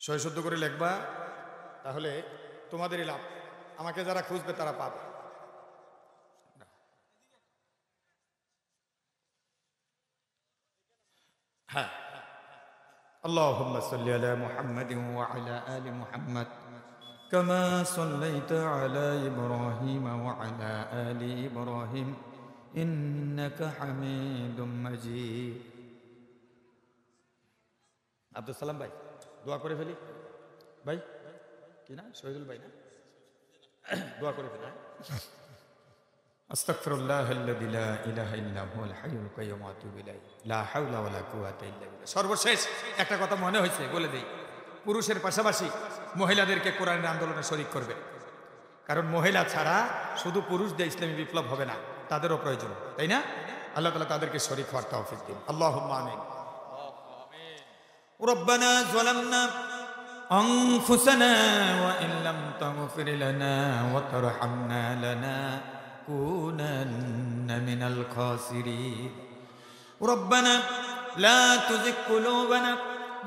S1: সহি শুদ্ধ করে লিখবা, তাহলে তোমাদেরই লাভ। আমাকে যারা খুঁজবে তারা পাবে। হ্যাঁ, اللهم صل على محمد وعلى آل محمد كما صليت على إبراهيم وعلى آل إبراهيم إنك حميد مجيد। আব্দুল সালাম ভাই, দোয়া করে ফেলি ভাই, কি না শহীদুল ভাই না, দোয়া করে ফেলি। আস্তাগফিরুল্লাহাল্লাযী লা ইলাহা ইল্লা হুয়াল হাইয়ুল কাইয়্যুম ওয়া আতুবু ইলাইহি লা হাওলা ওয়ালা কুওয়াতা ইল্লা বিল্লাহ। সর্বশেষ একটা কথা মনে হয়েছে, বলে দেই। পুরুষের পাশাপাশি মহিলাদেরকে কোরআনের আন্দোলনে শরীক করবে, কারণ মহিলা ছাড়া শুধু পুরুষ দিয়ে ইসলামী বিপ্লব হবে না, তাদেরও প্রয়োজন, তাই না? আল্লাহ তাআলা তাদেরকে শরীক হওয়ার তৌফিক দিন। আল্লাহুম্মা আমিন। ربنا ظلمنا أنفسنا وإن لم تغفر لنا وترحمنا لنكونن من الخاسرين ربنا لا تزغ قلوبنا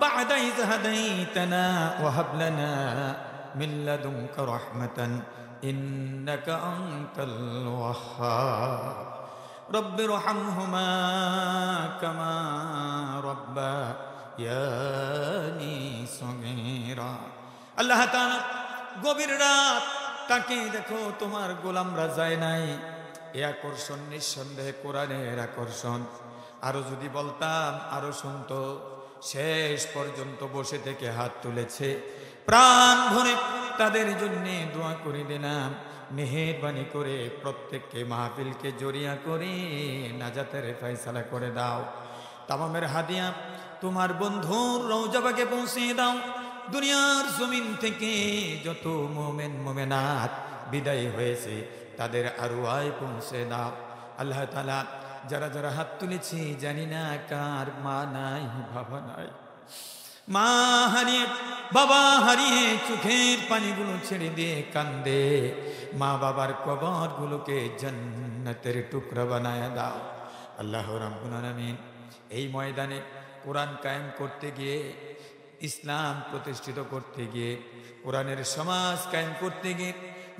S1: بعد إذ هديتنا وهب لنا من لدنك رحمة إنك أنت الوهاب رب ارحمهما كما ربياني صغيرا আল্লাহ তাআলা গভীর রাত তাকে দেখো তোমার গোলামরা যায় নাই। এই আকর্ষণ নিঃসন্দেহে কোরআনের আকর্ষণ। আরো যদি বলতাম আরো শুনতো। শেষ পর্যন্ত বসে থেকে হাত তুলেছে, প্রাণ ভরে তাদের জন্য দোয়া করে দিলাম, মেহেরবানি করে প্রত্যেককে মাহফিলকে জড়িয়া করে নাজাতের ফয়সালা করে দাও। তামামের হাদিয়া তোমার বন্ধুর রওজাবাগে পৌঁছে দাও। দুনিয়ার জমিন থেকে যত মুমিন মুমিনাত বিদায় হয়েছে তাদের আরওয়ায় পৌঁছে দাও। আল্লাহ তাআলা যারা যারা হাত তুলেছি জানি না কার মা নাই বাবা নাই, মা হারিয়ে বাবা হারিয়ে চোখের পানিগুলো ছেড়ে দিয়ে কান্দে। মা বাবার কবরগুলোকে জান্নাতের টুকরা বানায় দাও। আল্লাহ রাব্বুল আলামিন এই ময়দানে কোরআন কায়েম করতে গিয়ে, ইসলাম প্রতিষ্ঠিত করতে গিয়ে, কোরআনের সমাজ কায়েম করতে গিয়ে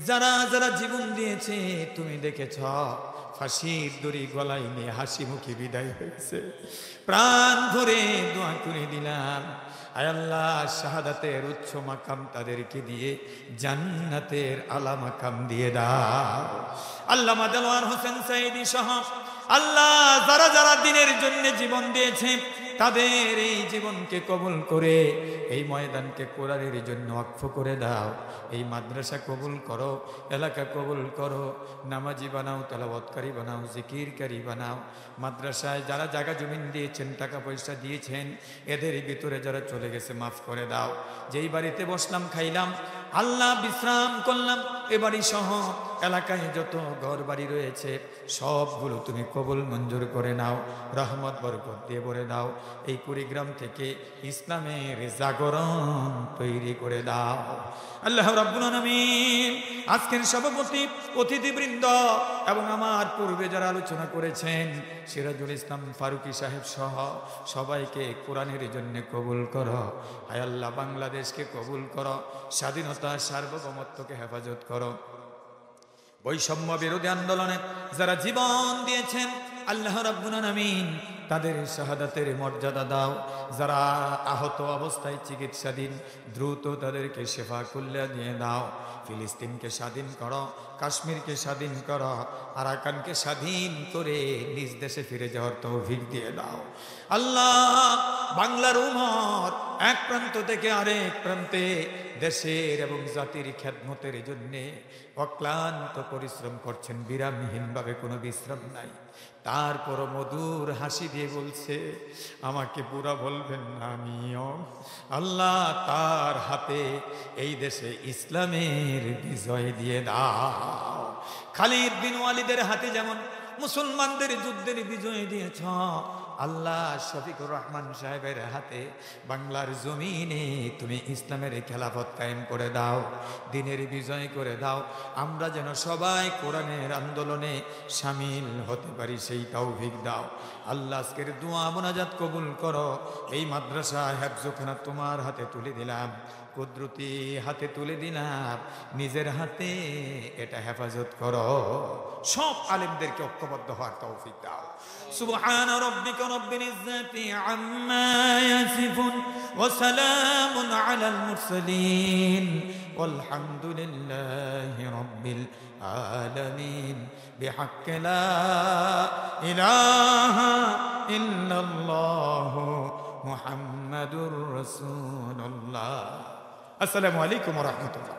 S1: যারা যারা জীবন দিয়েছে তুমি দেখেছ। ফাঁসির দড়ি গলায় নিয়ে হাসি মুখে বিদায় হয়েছে। প্রাণ ভরে দোয়া করে দিলাম, আয় আল্লাহ শাহাদাতের উচ্চ মাকাম তাদেরকে দিয়ে জান্নাতের আলা মাকাম দিয়ে দাও। আল্লামা দেলোয়ার হোসেন সাঈদী সহ আল্লাহ যারা যারা দিনের জন্য জীবন দিয়েছে তাদের এই জীবনকে কবুল করে এই ময়দানকে কোরআনের জন্য ওয়াকফ করে দাও। এই মাদ্রাসা কবুল করো, এলাকা কবুল করো, নামাজি বানাও, তেলাওয়াতকারী বানাও, জিকিরকারী বানাও। মাদ্রাসায় যারা জায়গা জমিন দিয়েছেন, টাকা পয়সা দিয়েছেন, এদের ভিতরে যারা চলে গেছে মাফ করে দাও। যেই বাড়িতে বসলাম খাইলাম আল্লাহ বিশ্রাম করলাম, এ বাড়ি সহ এলাকায় যত ঘর বাড়ি রয়েছে সবগুলো তুমি কবুল মঞ্জুর করে নাও, রহমত বরকত দিয়ে ভরে দাও। এই কুড়িগ্রাম থেকে ইসলামের জাগরণ তৈরি করে দাও। আল্লাহ রাব্বুল আলামিন আজকের সভাপতি অতিথিবৃন্দ এবং আমার পূর্বে যারা আলোচনা করেছেন সিরাজুল ইসলাম ফারুকী সাহেব সহ সবাইকে কোরআনের জন্য কবুল করো। আয় আল্লাহ বাংলাদেশকে কবুল করো, স্বাধীনতা সার্বভৌমত্বকে হেফাজত করো। বৈষম্য বিরোধী আন্দোলনে যারা জীবন দিয়েছেন আল্লাহ রাব্বুল আলামিন তাদের শাহাদাতের মর্যাদা দাও। যারা আহত অবস্থায় চিকিৎসাধীন দ্রুত তাদেরকে শেফা কল্যাণ দিয়ে দাও। ফিলিস্তিনকে স্বাধীন করো, কাশ্মীরকে স্বাধীন করো, আরাকানকে স্বাধীন করে নিজ দেশে ফিরে যাওয়ার তৌফিক দিয়ে দাও। আল্লাহ বাংলার উম্মত এক প্রান্ত থেকে আরেক প্রান্তে দেশের এবং জাতির খেদমতের জন্যে অক্লান্ত পরিশ্রম করছেন, বিরামহীনভাবে কোনো বিশ্রাম নাই। তারপর মধুর হাসি দিয়ে বলছে আমাকে বুড়া বলবেন না, আমিও আল্লাহ তার হাতে এই দেশে ইসলামের বিজয় দিয়ে দাও। খালিদ বিন ওয়ালিদের হাতে যেমন মুসলমানদের যুদ্ধের বিজয় দিয়েছ, আল্লাহ শফিকুর রহমান সাহেবের হাতে বাংলার জমিনে তুমি ইসলামের খেলাফত কায়েম করে দাও, দিনের বিজয় করে দাও। আমরা যেন সবাই কোরআনের আন্দোলনে শামিল হতে পারি সেই তৌফিক দাও। আল্লাহ আজকের দোয়া মোনাজাত কবুল করো। এই মাদ্রাসা হেফজখানা তোমার হাতে তুলে দিলাম, কুদরতি হাতে তুলে দিলাম, নিজের হাতে এটা হেফাজত করো। সব আলেমদেরকে ঐক্যবদ্ধ হওয়ার তৌফিক দাও। সুবহান রাব্বিকা রাব্বিল ইজ্জাতি আম্মা ইয়াসিফুন ওয়া সালামুন আলাল মুরসালিন ওয়ালহামদুলিল্লাহি রাব্বিল আলামিন বিহাক্কি লা ইলাহা ইল্লাল্লাহু মুহাম্মাদুর রাসূলুল্লাহ। আসসালামু আলাইকুম ওয়া রাহমাতুল্লাহ।